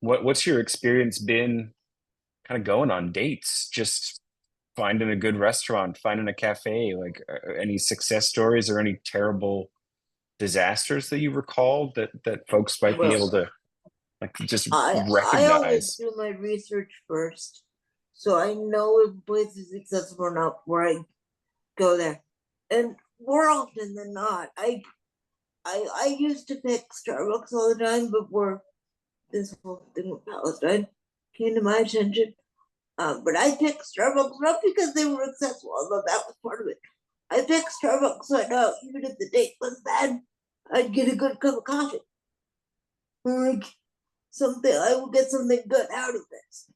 What's your experience been kind of going on dates, just finding a good restaurant, finding a cafe, like any success stories or any terrible disasters that you recall that folks might be able to Like just I always recognize. do my research first, so I know if a place is accessible or not before I go there. And more often than not, I used to pick Starbucks all the time before this whole thing with Palestine came to my attention. But I picked Starbucks not because they were accessible, although that was part of it. I picked Starbucks so I know even if the date was bad, I'd get a good cup of coffee. Like something, I will get something good out of this.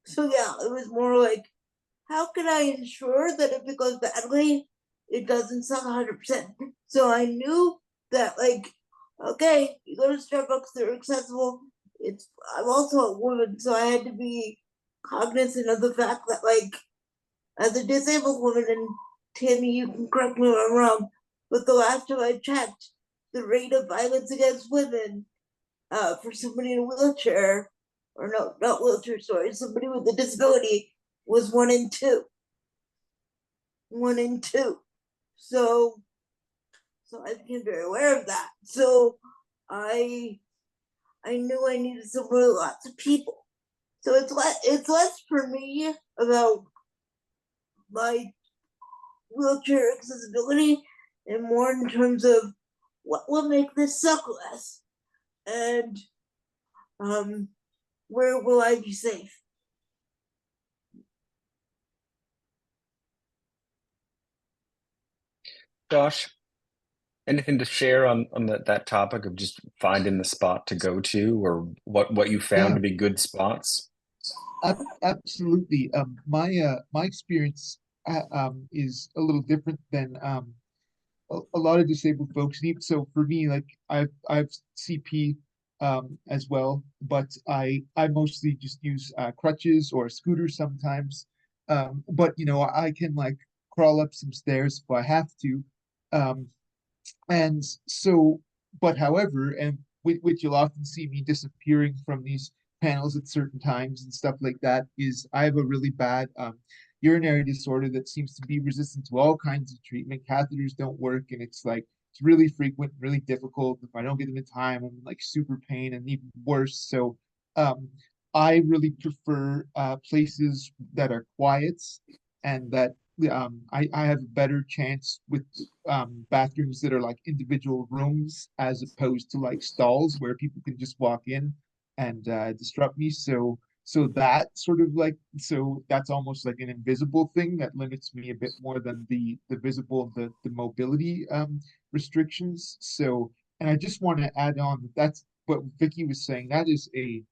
So yeah, it was more like, how can I ensure that if it goes badly, it doesn't suck 100%? So I knew that, like, okay, you go to Starbucks, they're accessible. I'm also a woman, so I had to be cognizant of the fact that, like, as a disabled woman, and Tammy, you can correct me if I'm wrong, but the last time I checked, the rate of violence against women for somebody in a wheelchair, or no, not wheelchair, sorry, somebody with a disability was 1 in 2. 1 in 2. So I became very aware of that. So I knew I needed somewhere with lots of people. So it's less for me about my wheelchair accessibility and more in terms of what will make this suck less, and where will I be safe? Josh, anything to share on that topic of just finding the spot to go to, or what you found Yeah. to be good spots? Absolutely. My experience is a little different than a lot of disabled folks. And even so, for me, like I've CP as well, but I mostly just use crutches or a scooter sometimes. But you know, I can like crawl up some stairs if I have to. Um, and so, but however, and which you'll often see me disappearing from these panels at certain times and stuff like that, is I have a really bad urinary disorder that seems to be resistant to all kinds of treatment. Catheters don't work, and it's like it's really frequent, really difficult. If I don't get them in time, I'm in like super pain and even worse. So I really prefer places that are quiet and that I have a better chance with bathrooms that are like individual rooms as opposed to like stalls where people can just walk in and disrupt me. So that sort of like, so that's almost like an invisible thing that limits me a bit more than the visible, the mobility restrictions. So, and I just want to add on that that's what Vicky was saying. That is a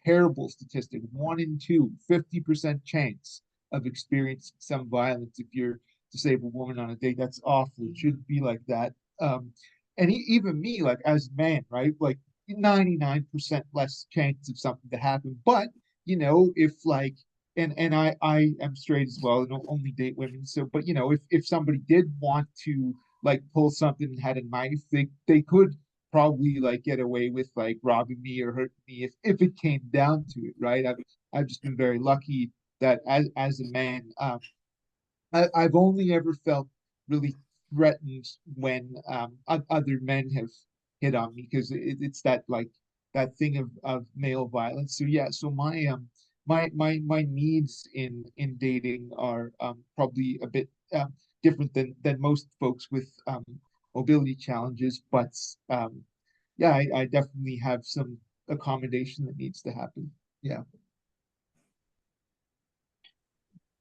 terrible statistic. 1 in 2, 50% chance of experiencing some violence if you're a disabled woman on a date. That's awful. It shouldn't be like that. And even me, like as a man, right? Like 99% less chance of something to happen. But you know, if like, and I am straight as well, and don't only date women. So, but you know, if somebody did want to like pull something and had a knife, they could probably like get away with like robbing me or hurting me if it came down to it, right? I've just been very lucky that as a man, I've only ever felt really threatened when other men have hit on me because it's that like that thing of male violence. So yeah, so my needs in dating are probably a bit different than most folks with mobility challenges, but yeah, I definitely have some accommodation that needs to happen. Yeah.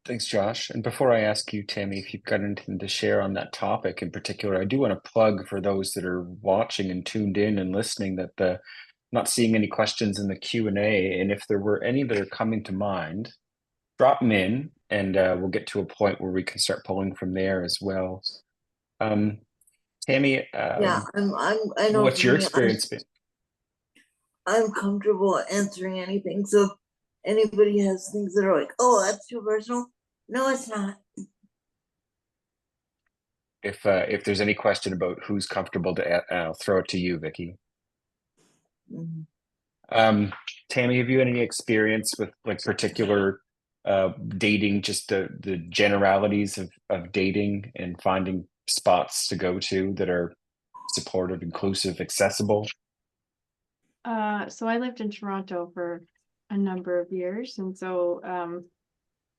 Thanks, Josh. And before I ask you, Tammy, if you've got anything to share on that topic in particular, I do want to plug for those that are watching and tuned in and listening that not seeing any questions in the Q&A. And if there were any that are coming to mind, drop them in and we'll get to a point where we can start pulling from there as well. Tammy, Yeah, I know what's for your me, experience been? I'm comfortable answering anything. So if anybody has things that are like, oh, that's too personal, no, it's not. If there's any question about who's comfortable to I'll throw it to you, Vicky. Tammy, have you any experience with like particular dating, just the generalities of dating and finding spots to go to that are supportive, inclusive, accessible? So I lived in Toronto for a number of years, and so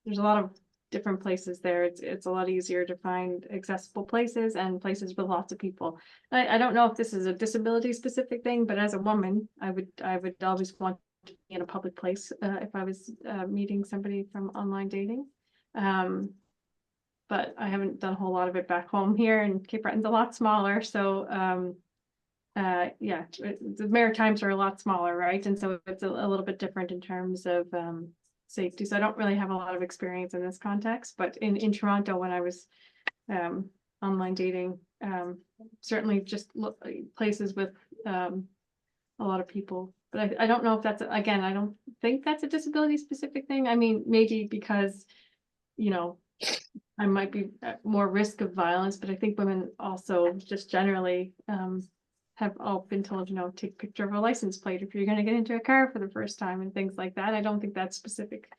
there's a lot of different places there. It's a lot easier to find accessible places and places with lots of people. I don't know if this is a disability specific thing, but as a woman, I would always want to be in a public place if I was meeting somebody from online dating. But I haven't done a whole lot of it back home here, and Cape Breton's a lot smaller, so yeah, the Maritimes are a lot smaller, right? And so it's a little bit different in terms of safety. So I don't really have a lot of experience in this context, but in Toronto, when I was online dating, certainly just places with a lot of people. But I don't know if that's, again, I don't think that's a disability specific thing. I mean, maybe because, you know, I might be at more risk of violence, but I think women also just generally have all been told, you know, take a picture of a license plate if you're going to get into a car for the first time and things like that. I don't think that's specific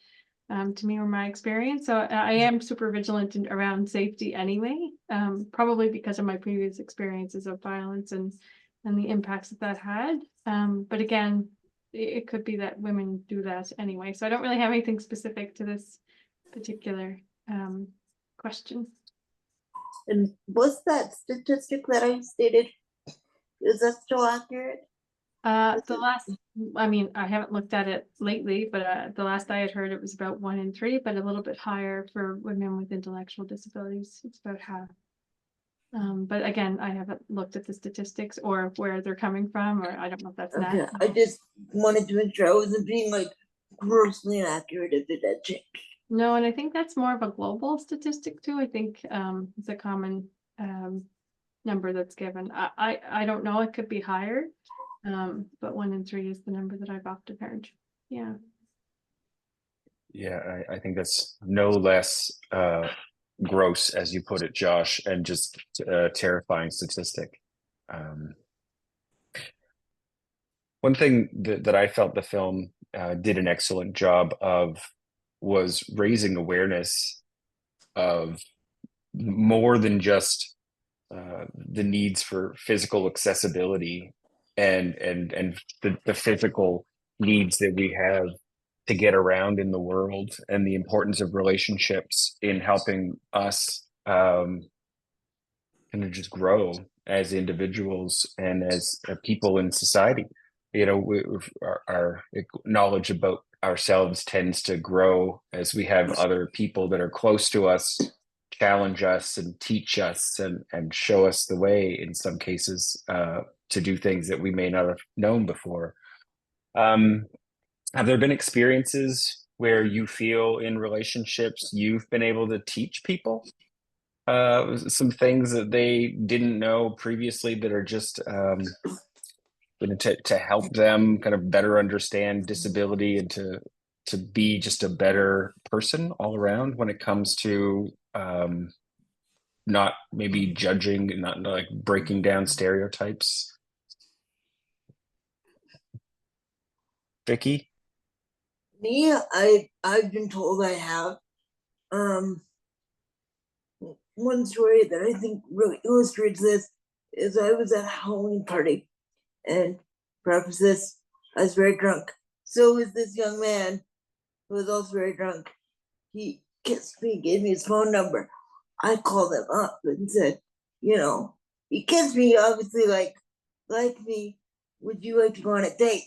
to me or my experience. So I am super vigilant around safety anyway, probably because of my previous experiences of violence and the impacts that had. But again, it could be that women do that anyway. So I don't really have anything specific to this particular question. And was that statistic that I stated, is that still accurate? The last, I mean, I haven't looked at it lately, but the last I had heard it was about 1 in 3, but a little bit higher for women with intellectual disabilities. It's about half. But again, I haven't looked at the statistics or where they're coming from, or I don't know if that's Okay, that. I just wanted to make sure I wasn't being like grossly inaccurate if it had changed. No, and I think that's more of a global statistic too. I think it's a common number that's given. I don't know, it could be higher. But 1 in 3 is the number that I've often heard. Yeah. Yeah, I think that's no less gross, as you put it, Josh, and just a terrifying statistic. One thing that I felt the film did an excellent job of was raising awareness of more than just the needs for physical accessibility and the physical needs that we have to get around in the world, and the importance of relationships in helping us kind of just grow as individuals and as people in society. You know, our knowledge about ourselves tends to grow as we have other people that are close to us challenge us and teach us and show us the way, in some cases, to do things that we may not have known before. Have there been experiences where you feel in relationships you've been able to teach people some things that they didn't know previously that are just to help them kind of better understand disability and to be just a better person all around when it comes to not maybe judging and not like breaking down stereotypes? Vicky? Me, I've been told I have. One story that I think really illustrates this is I was at a Halloween party, and preface this, I was very drunk. So was this young man who was also very drunk. He kissed me, gave me his phone number. I called him up and said, you know, he kissed me, obviously like me. Would you like to go on a date?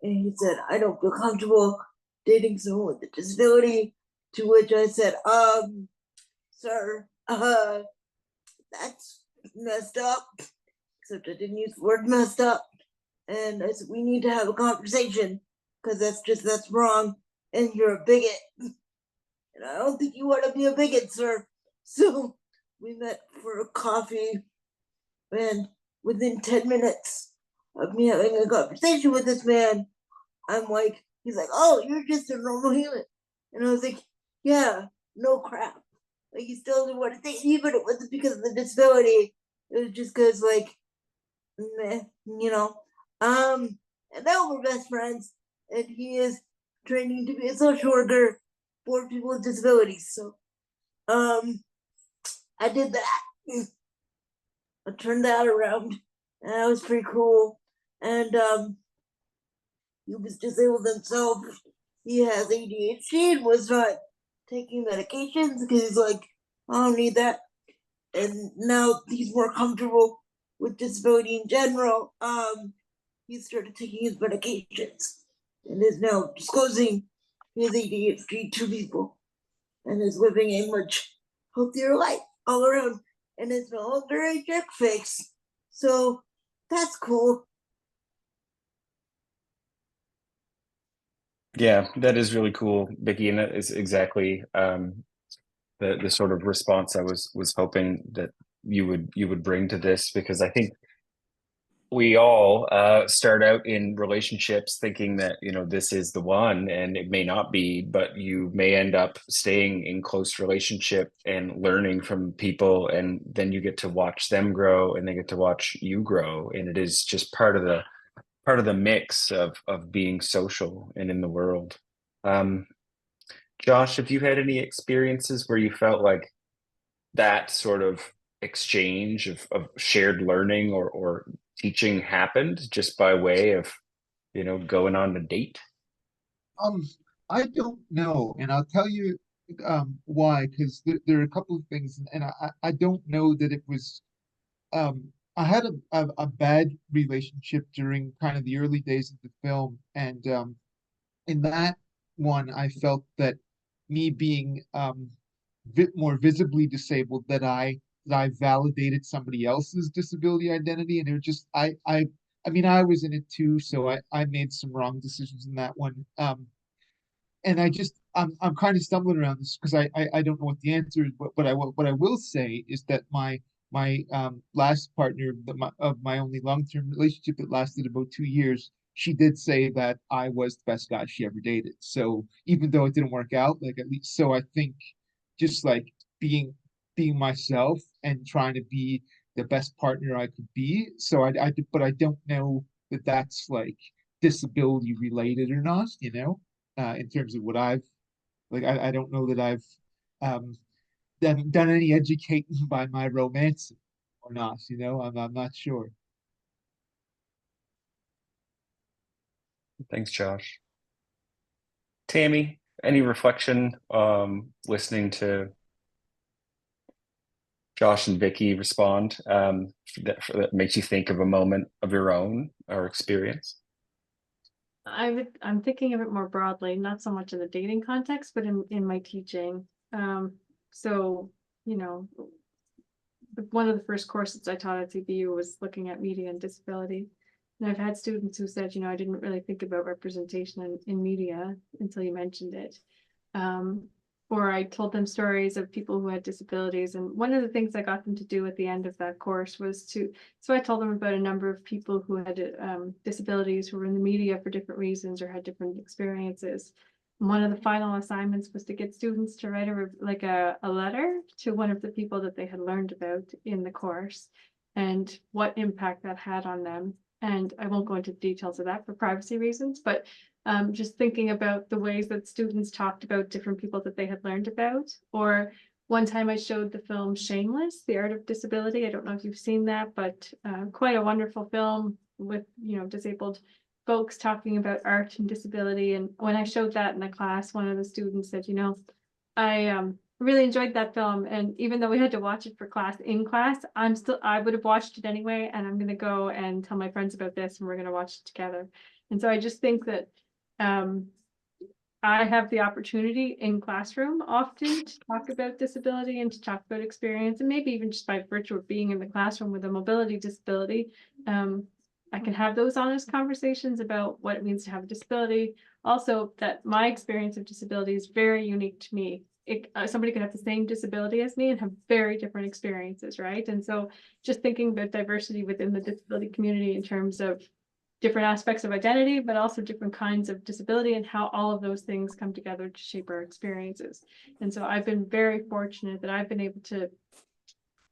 And he said, I don't feel comfortable dating someone with a disability. To which I said, sir, that's messed up. Except I didn't use the word messed up. And I said, we need to have a conversation because that's wrong. And you're a bigot. And I don't think you want to be a bigot, sir. So we met for a coffee. And within 10 minutes of me having a conversation with this man, I'm like, he's like, oh, you're just a normal human. And I was like, yeah, no crap. Like, he still didn't want to date me, but it wasn't because of the disability. It was just because, like, meh, you know. And now we're best friends. And he is training to be a social worker for people with disabilities. So, I did that. I turned that around. And that was pretty cool. And he was disabled himself. He has ADHD and was not taking medications because he's like, I don't need that. And now he's more comfortable with disability in general. He started taking his medications and is now disclosing his ADHD to people and is living a much healthier life all around and is no longer a jerk face. So that's cool. Yeah, that is really cool, Vicky, and that is exactly the sort of response I was hoping that you would bring to this, because I think we all start out in relationships thinking that, you know, this is the one, and it may not be, but you may end up staying in close relationship and learning from people, and then you get to watch them grow and they get to watch you grow, and it is just part of the mix of being social and in the world. Josh, have you had any experiences where you felt like that sort of exchange of shared learning or teaching happened just by way of, you know, going on a date? Um, I don't know, and I'll tell you why, because there are a couple of things, and I don't know that it was I had a bad relationship during kind of the early days of the film, and in that one, I felt that me being more visibly disabled, that I validated somebody else's disability identity, and it was just I mean I was in it too, so I made some wrong decisions in that one. And I'm kind of stumbling around this because I don't know what the answer is, but what I will say is that my last partner of my only long-term relationship that lasted about 2 years, she did say that I was the best guy she ever dated. So even though it didn't work out, like at least so I think just like being myself and trying to be the best partner I could be. So but I don't know that that's like disability related or not, you know, in terms of what I've like. I don't know that I've um, done any educating by my romance or not, you know. I'm not sure. Thanks, Josh. Tammy, any reflection listening to Josh and Vicky respond that makes you think of a moment of your own or experience? I'm thinking of it more broadly, not so much in the dating context, but in my teaching. So, you know, one of the first courses I taught at CBU was looking at media and disability. And I've had students who said, you know, I didn't really think about representation in media until you mentioned it. Or I told them stories of people who had disabilities. And one of the things I got them to do at the end of that course was so I told them about a number of people who had disabilities who were in the media for different reasons or had different experiences. And one of the final assignments was to get students to write a letter to one of the people that they had learned about in the course and what impact that had on them. And I won't go into details of that for privacy reasons, but just thinking about the ways that students talked about different people that they had learned about. Or one time I showed the film Shameless, The Art of Disability. I don't know if you've seen that, but quite a wonderful film with, you know, disabled folks talking about art and disability. And when I showed that in the class, one of the students said, you know, I really enjoyed that film. And even though we had to watch it for class in class, I would have watched it anyway. And I'm going to go and tell my friends about this and we're going to watch it together. And so I just think that I have the opportunity in classroom often to talk about disability and to talk about experience, and maybe even just by virtue of being in the classroom with a mobility disability, I can have those honest conversations about what it means to have a disability. Also, that my experience of disability is very unique to me. Somebody could have the same disability as me and have very different experiences, right? And so just thinking about diversity within the disability community in terms of different aspects of identity, but also different kinds of disability and how all of those things come together to shape our experiences. And so I've been very fortunate that I've been able to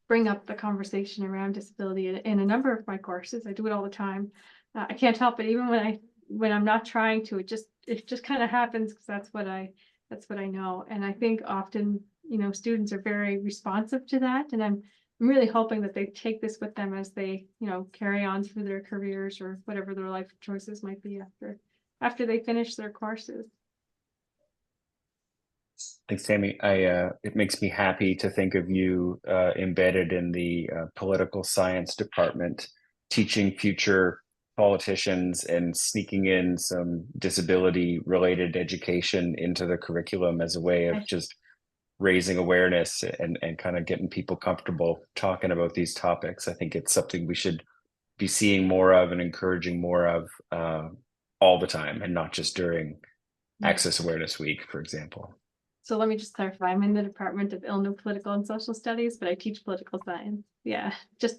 bring up the conversation around disability in a number of my courses. I do it all the time. I can't help it, even when I'm not trying to. It just kind of happens because that's what I know. And I think often, you know, students are very responsive to that, and I'm really hoping that they take this with them as they, you know, carry on through their careers or whatever their life choices might be after they finish their courses. Thanks, Tammy. It makes me happy to think of you embedded in the political science department, teaching future politicians and sneaking in some disability-related education into the curriculum as a way of just raising awareness and kind of getting people comfortable talking about these topics. I think it's something we should be seeing more of and encouraging more of all the time, and not just during Access Awareness Week, for example. So let me just clarify, I'm in the Department of Illinois Political and Social Studies, but I teach political science. Yeah,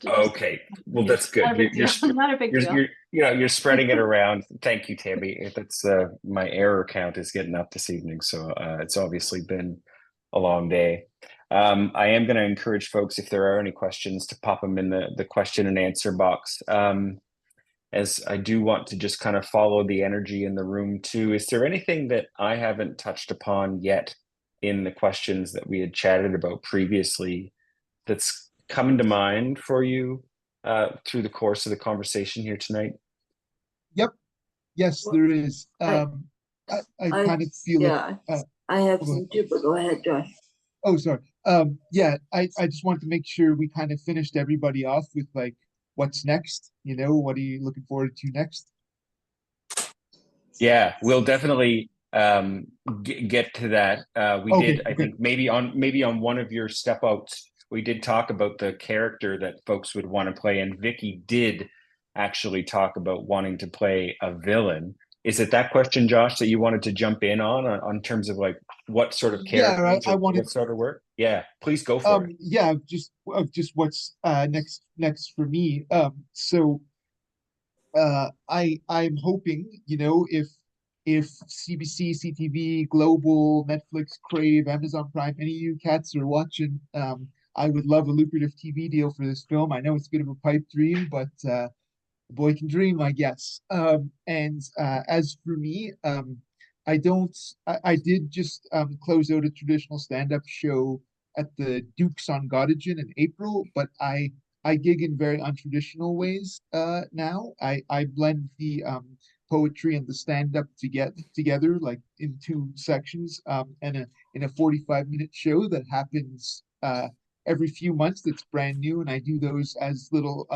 Okay, well, that's good. Not a big deal. You're spreading it around. Thank you, Tammy. That's my error count is getting up this evening, so it's obviously been a long day. I am going to encourage folks, if there are any questions, to pop them in the question and answer box. As I do want to just kind of follow the energy in the room too. Is there anything that I haven't touched upon yet in the questions that we had chatted about previously that's coming to mind for you through the course of the conversation here tonight? Yep. Yes, there is. I kind of feel yeah, I have some too, but go ahead, Josh. Oh, sorry. Yeah, I just wanted to make sure we kind of finished everybody off with like what's next. You know, what are you looking forward to next? Yeah, we'll definitely get to that. We Okay, did, I think maybe on one of your step outs, we did talk about the character that folks would want to play, and Vicky did actually talk about wanting to play a villain. Is it that question, Josh, that you wanted to jump in on terms of like what sort of character, yeah, I wanted what sort of work? Yeah, please go for it. Yeah, just what's next for me. So I'm hoping, you know, if CBC, CTV, Global, Netflix, Crave, Amazon Prime, any of you cats are watching, I would love a lucrative TV deal for this film. I know it's a bit of a pipe dream, but the boy can dream, I guess. And as for me, I don't. I did just close out a traditional stand-up show at the Dukes on Gottingen in April, but I gig in very untraditional ways now. I blend the poetry and the stand-up together like in two sections, and in a 45-minute show that happens every few months. That's brand new, and I do those as little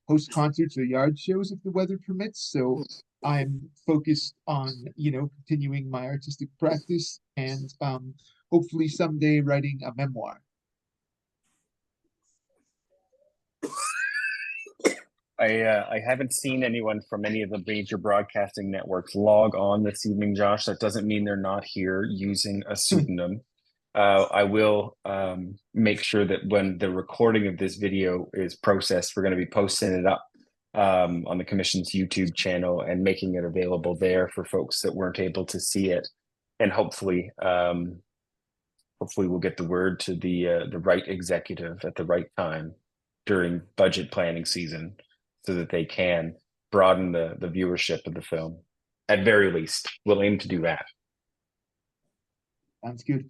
host concerts or yard shows if the weather permits. So I'm focused on, you know, continuing my artistic practice and hopefully someday writing a memoir. I haven't seen anyone from any of the major broadcasting networks log on this evening, Josh. That doesn't mean they're not here using a pseudonym. I will make sure that when the recording of this video is processed, we're going to be posting it up on the Commission's YouTube channel and making it available there for folks that weren't able to see it. And hopefully we'll get the word to the right executive at the right time during budget planning season, so that they can broaden the viewership of the film. At very least, we'll aim to do that. Sounds good.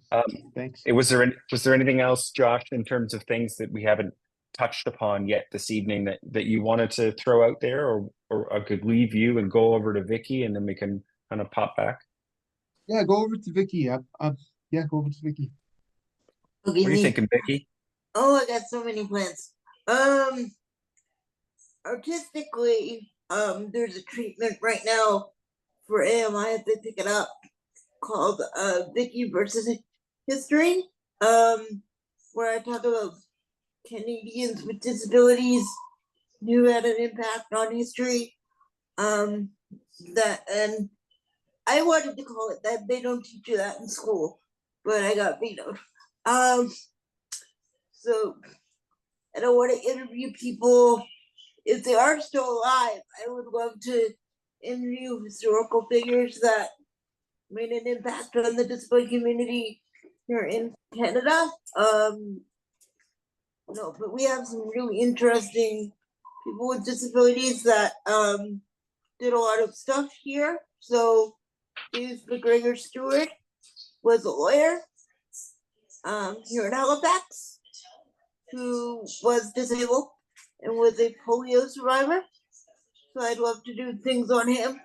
Thanks. Was there anything else, Josh, in terms of things that we haven't touched upon yet this evening that you wanted to throw out there, or I could leave you and go over to Vicky, and then we can kind of pop back? Yeah, go over to Vicky. Yeah, go over to Vicky. Okay, what are you thinking, Vicky? Oh, I got so many plans. Artistically, there's a treatment right now for AMI if they pick it up called Vicky versus History, where I talk about Canadians with disabilities who had an impact on history. That, and I wanted to call it that. They don't teach you that in school, but I got vetoed. So I don't want to interview people. If they are still alive, I would love to interview historical figures that made an impact on the disability community here in Canada. No, but we have some really interesting people with disabilities that did a lot of stuff here. So James McGregor Stewart was a lawyer here in Halifax who was disabled and was a polio survivor. So I'd love to do things on him.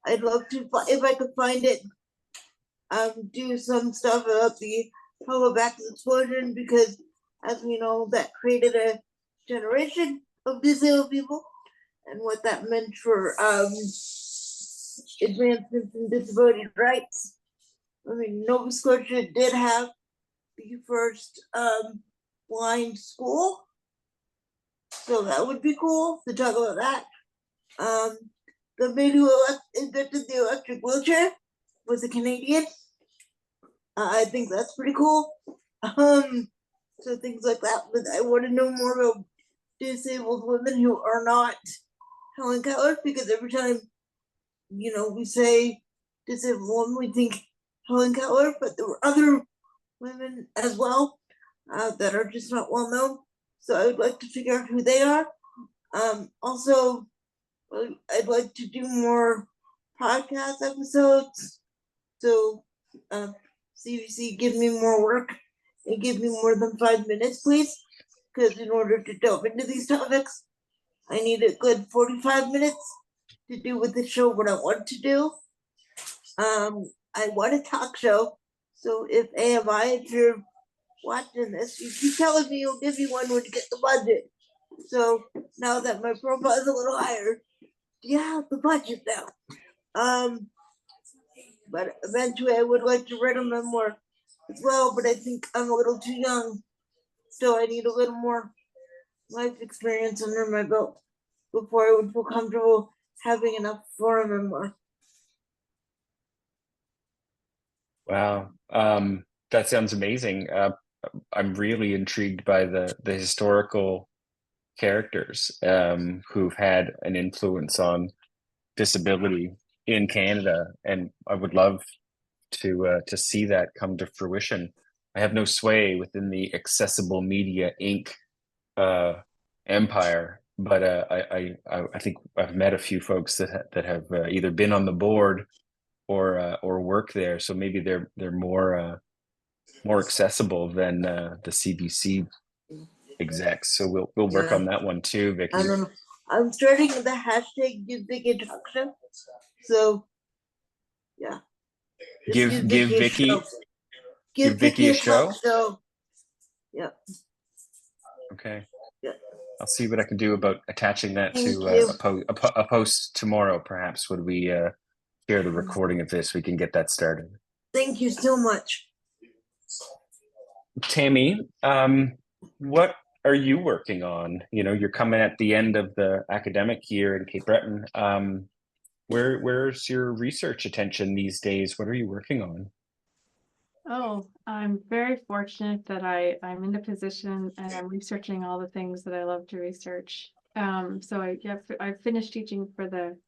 I'd love to, if I could find it, do some stuff about the Halifax explosion, because as we know, that created a generation of disabled people, and what that meant for advancements in disability rights. I mean, Nova Scotia did have the first blind school, so that would be cool to talk about that. The man who invented the electric wheelchair was a Canadian. I think that's pretty cool. So things like that. But I want to know more about disabled women who are not Helen Keller, because every time, you know, we say disabled woman, we think Helen Keller, but there were other women as well that are just not well known. So I would like to figure out who they are. Also, I'd like to do more podcast episodes. So CVC, give me more work and give me more than 5 minutes, please. Because in order to delve into these topics, I need a good 45 minutes to do with the show what I want to do. I want a talk show. So if AMI, if you're watching this, you keep telling me you'll give me one when you get the budget. So now that my profile is a little higher, you have the budget now. But eventually I would like to write a memoir as well, but I think I'm a little too young. So I need a little more life experience under my belt before I would feel comfortable having enough for a memoir. Wow, that sounds amazing. I'm really intrigued by the historical characters who've had an influence on disability in Canada, and I would love to see that come to fruition. I have no sway within the Accessible Media Inc. Empire, but I think I've met a few folks that have either been on the board or work there, so maybe they're more accessible than the CBC execs. So we'll work on that one too, Vicky. I don't know. I'm starting the hashtag Give Vicky Talk Show. So yeah. Give Vicky a show. So yeah. Okay. Yeah. I'll see what I can do about attaching that to a post tomorrow. Perhaps when we share the recording of this, we can get that started. Thank you so much. Tammy, what are you working on? You know, you're coming at the end of the academic year in Cape Breton. Where's your research attention these days? What are you working on? Oh, I'm very fortunate that I'm in a position and I'm researching all the things that I love to research. So I finished teaching for the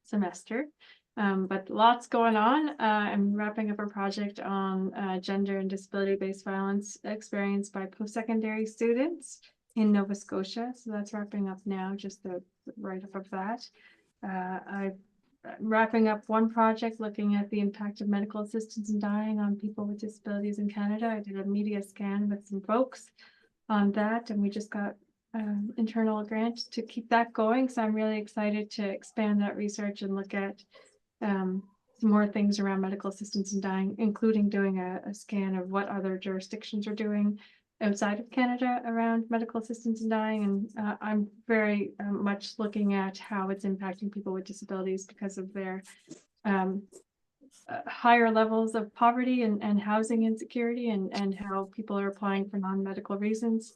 semester, but lots going on. I'm wrapping up a project on gender and disability-based violence experienced by post-secondary students in Nova Scotia. So that's wrapping up now, just the write-up of that. I'm wrapping up one project looking at the impact of medical assistance in dying on people with disabilities in Canada. I did a media scan with some folks on that, and we just got internal grant to keep that going. So I'm really excited to expand that research and look at some more things around medical assistance in dying, including doing a scan of what other jurisdictions are doing outside of Canada around medical assistance in dying. And I'm very much looking at how it's impacting people with disabilities because of their higher levels of poverty and housing insecurity, and how people are applying for non-medical reasons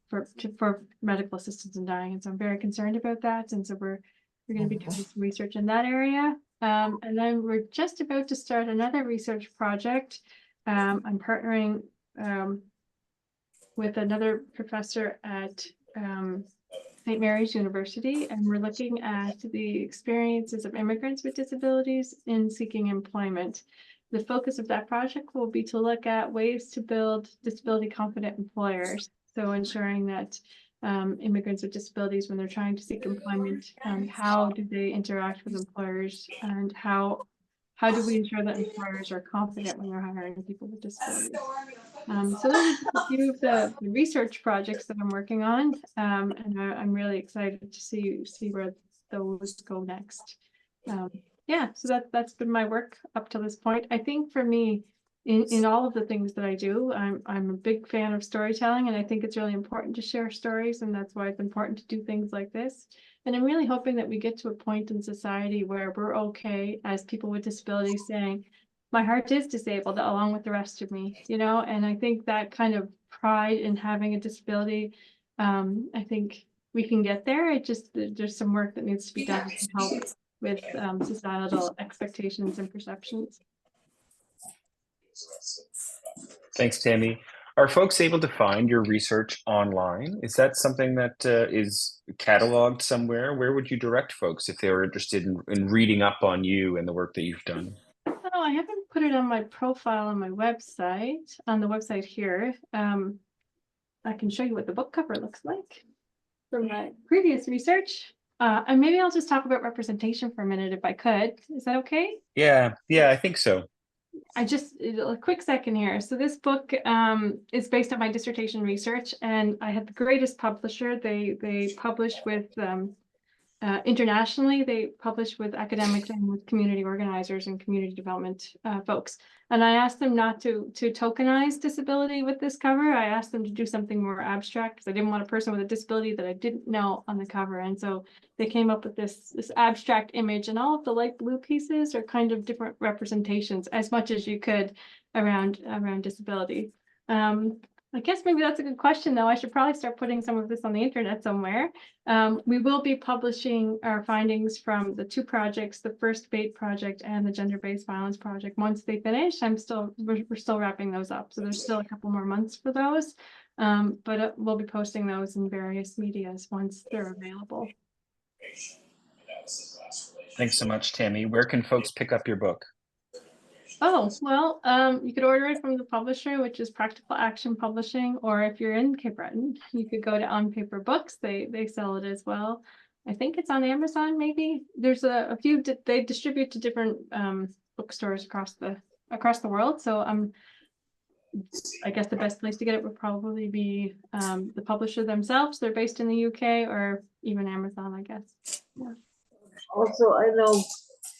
for medical assistance in dying. And so I'm very concerned about that. And so we're going to be doing some research in that area. And then we're just about to start another research project. I'm partnering with another professor at St. Mary's University, and we're looking at the experiences of immigrants with disabilities in seeking employment. The focus of that project will be to look at ways to build disability confident employers. So ensuring that immigrants with disabilities, when they're trying to seek employment, how do they interact with employers, and how do we ensure that employers are confident when they're hiring people with disabilities? So those are just a few of the research projects that I'm working on, and I'm really excited to see where those go next. yeah, so that's been my work up to this point. I think for me, in all of the things that I do, I'm a big fan of storytelling, and I think it's really important to share stories, and that's why it's important to do things like this. And I'm really hoping that we get to a point in society where we're okay as people with disabilities saying, my heart is disabled along with the rest of me, you know, and I think that kind of pride in having a disability, I think we can get there. It just, there's some work that needs to be done to help with societal expectations and perceptions. Thanks, Tammy. Are folks able to find your research online? Is that something that is cataloged somewhere? Where would you direct folks if they were interested in reading up on you and the work that you've done? Oh, I haven't put it on my profile on my website, on the website here. I can show you what the book cover looks like from my previous research. And maybe I'll just talk about representation for a minute if I could. Is that okay? Yeah, I think so. A quick second here. So this book is based on my dissertation research, and I had the greatest publisher. They publish with internationally, they publish with academics and with community organizers and community development folks. And I asked them not to tokenize disability with this cover. I asked them to do something more abstract because I didn't want a person with a disability that I didn't know on the cover. And so they came up with this abstract image, and all of the light blue pieces are kind of different representations as much as you could around disability. I guess maybe that's a good question, though. I should probably start putting some of this on the internet somewhere. We will be publishing our findings from the two projects, the first BAIT project and the gender-based violence project. Once they finish, we're still wrapping those up. So there's still a couple more months for those. But we'll be posting those in various medias once they're available. Thanks so much, Tammy. Where can folks pick up your book? Oh, well, you could order it from the publisher, which is Practical Action Publishing, or if you're in Cape Breton, you could go to On Paper Books. They sell it as well. I think it's on Amazon, maybe. There's a few they distribute to different bookstores across the world. So I guess the best place to get it would probably be the publisher themselves. They're based in the UK, or even Amazon, I guess. Yeah. Also, I know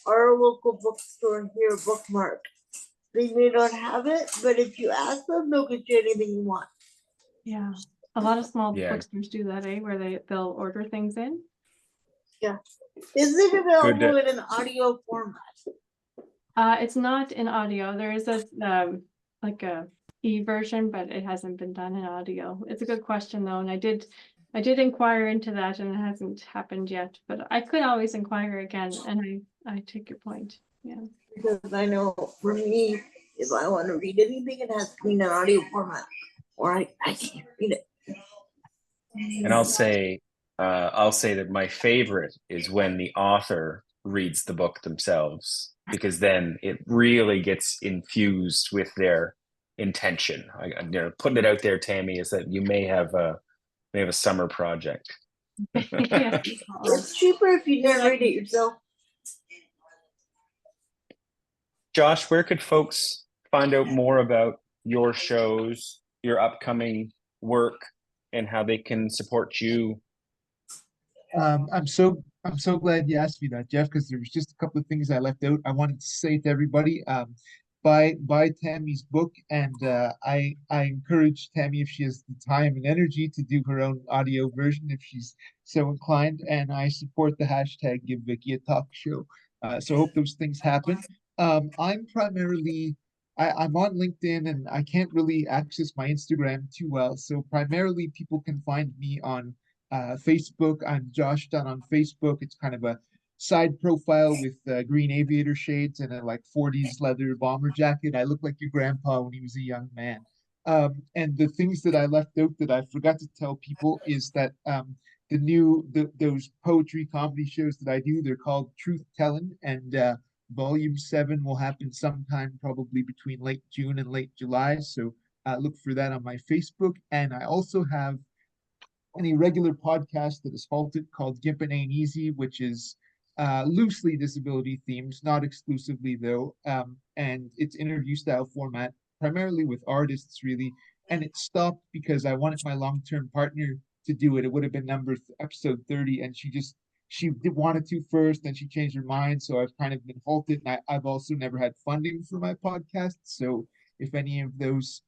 our local bookstore here, Bookmark, they may not have it, but if you ask them, they'll get you anything you want. Yeah, a lot of small Yeah. bookstores do that, where they'll order things in. Yeah. Is it available in an audio format? It's not in audio. There is a like a e-version, but it hasn't been done in audio. It's a good question though, and I did inquire into that, and it hasn't happened yet. But I could always inquire again, and I take your point. Yeah. Because I know for me, if I want to read anything, it has to be in an audio format, or I can't read it. And I'll say that my favorite is when the author reads the book themselves, because then it really gets infused with their intention. Putting it out there, Tammy, is that you may have a summer project. Yeah. It's cheaper if you narrate it yourself. Josh, where could folks find out more about your shows, your upcoming work, and how they can support you? I'm so glad you asked me that, Jeff, because there was just a couple of things I left out. I wanted to say to everybody, buy Tammy's book, and I encourage Tammy, if she has the time and energy, to do her own audio version if she's so inclined. And I support the hashtag Give Vicky a Talk Show. So I hope those things happen. I'm primarily I'm on LinkedIn, and I can't really access my Instagram too well. So primarily people can find me on Facebook. I'm Josh Dunn on Facebook. It's kind of a side profile with green aviator shades and a like 40s leather bomber jacket. I look like your grandpa when he was a young man. And the things that I left out that I forgot to tell people is that those poetry comedy shows that I do, they're called Truth Telling, and Volume 7 will happen sometime probably between late June and late July. So look for that on my Facebook. And I also have an irregular podcast that is halted called Gimpin' Ain't Easy, which is loosely disability themed, not exclusively though. And it's interview style format, primarily with artists really. And it stopped because I wanted my long-term partner to do it. It would have been episode 30, and she just she wanted to first, then she changed her mind. So I've kind of been halted, and I've also never had funding for my podcast. So if any of those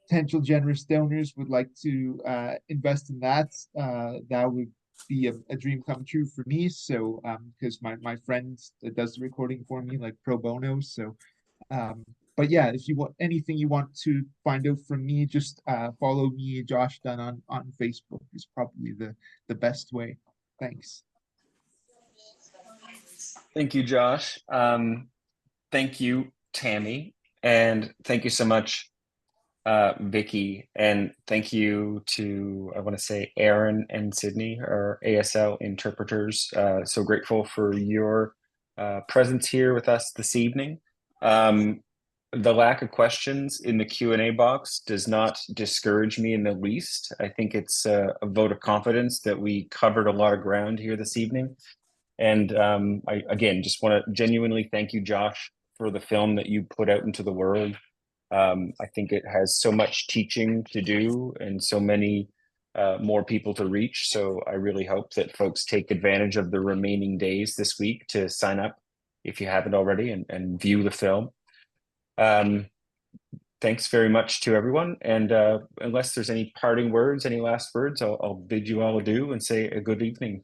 potential generous donors would like to invest in that, that would be a dream come true for me. So because my friend that does the recording for me, like pro bono. So but yeah, if you want anything you want to find out from me, just follow me, Josh Dunn, on Facebook is probably the best way. Thanks. Thank you, Josh. Thank you, Tammy, and thank you so much, Vicky, and thank you to, I want to say, Aaron and Sydney, our ASL interpreters. So grateful for your presence here with us this evening. The lack of questions in the Q&A box does not discourage me in the least. I think it's a vote of confidence that we covered a lot of ground here this evening. And I, again, just want to genuinely thank you, Josh, for the film that you put out into the world. I think it has so much teaching to do and so many more people to reach. So I really hope that folks take advantage of the remaining days this week to sign up if you haven't already and view the film. Thanks very much to everyone. And unless there's any parting words, any last words, I'll bid you all adieu and say a good evening.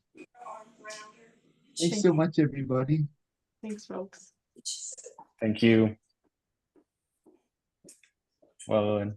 Thanks so much, everybody. Thanks, folks. Thank you. Well, then.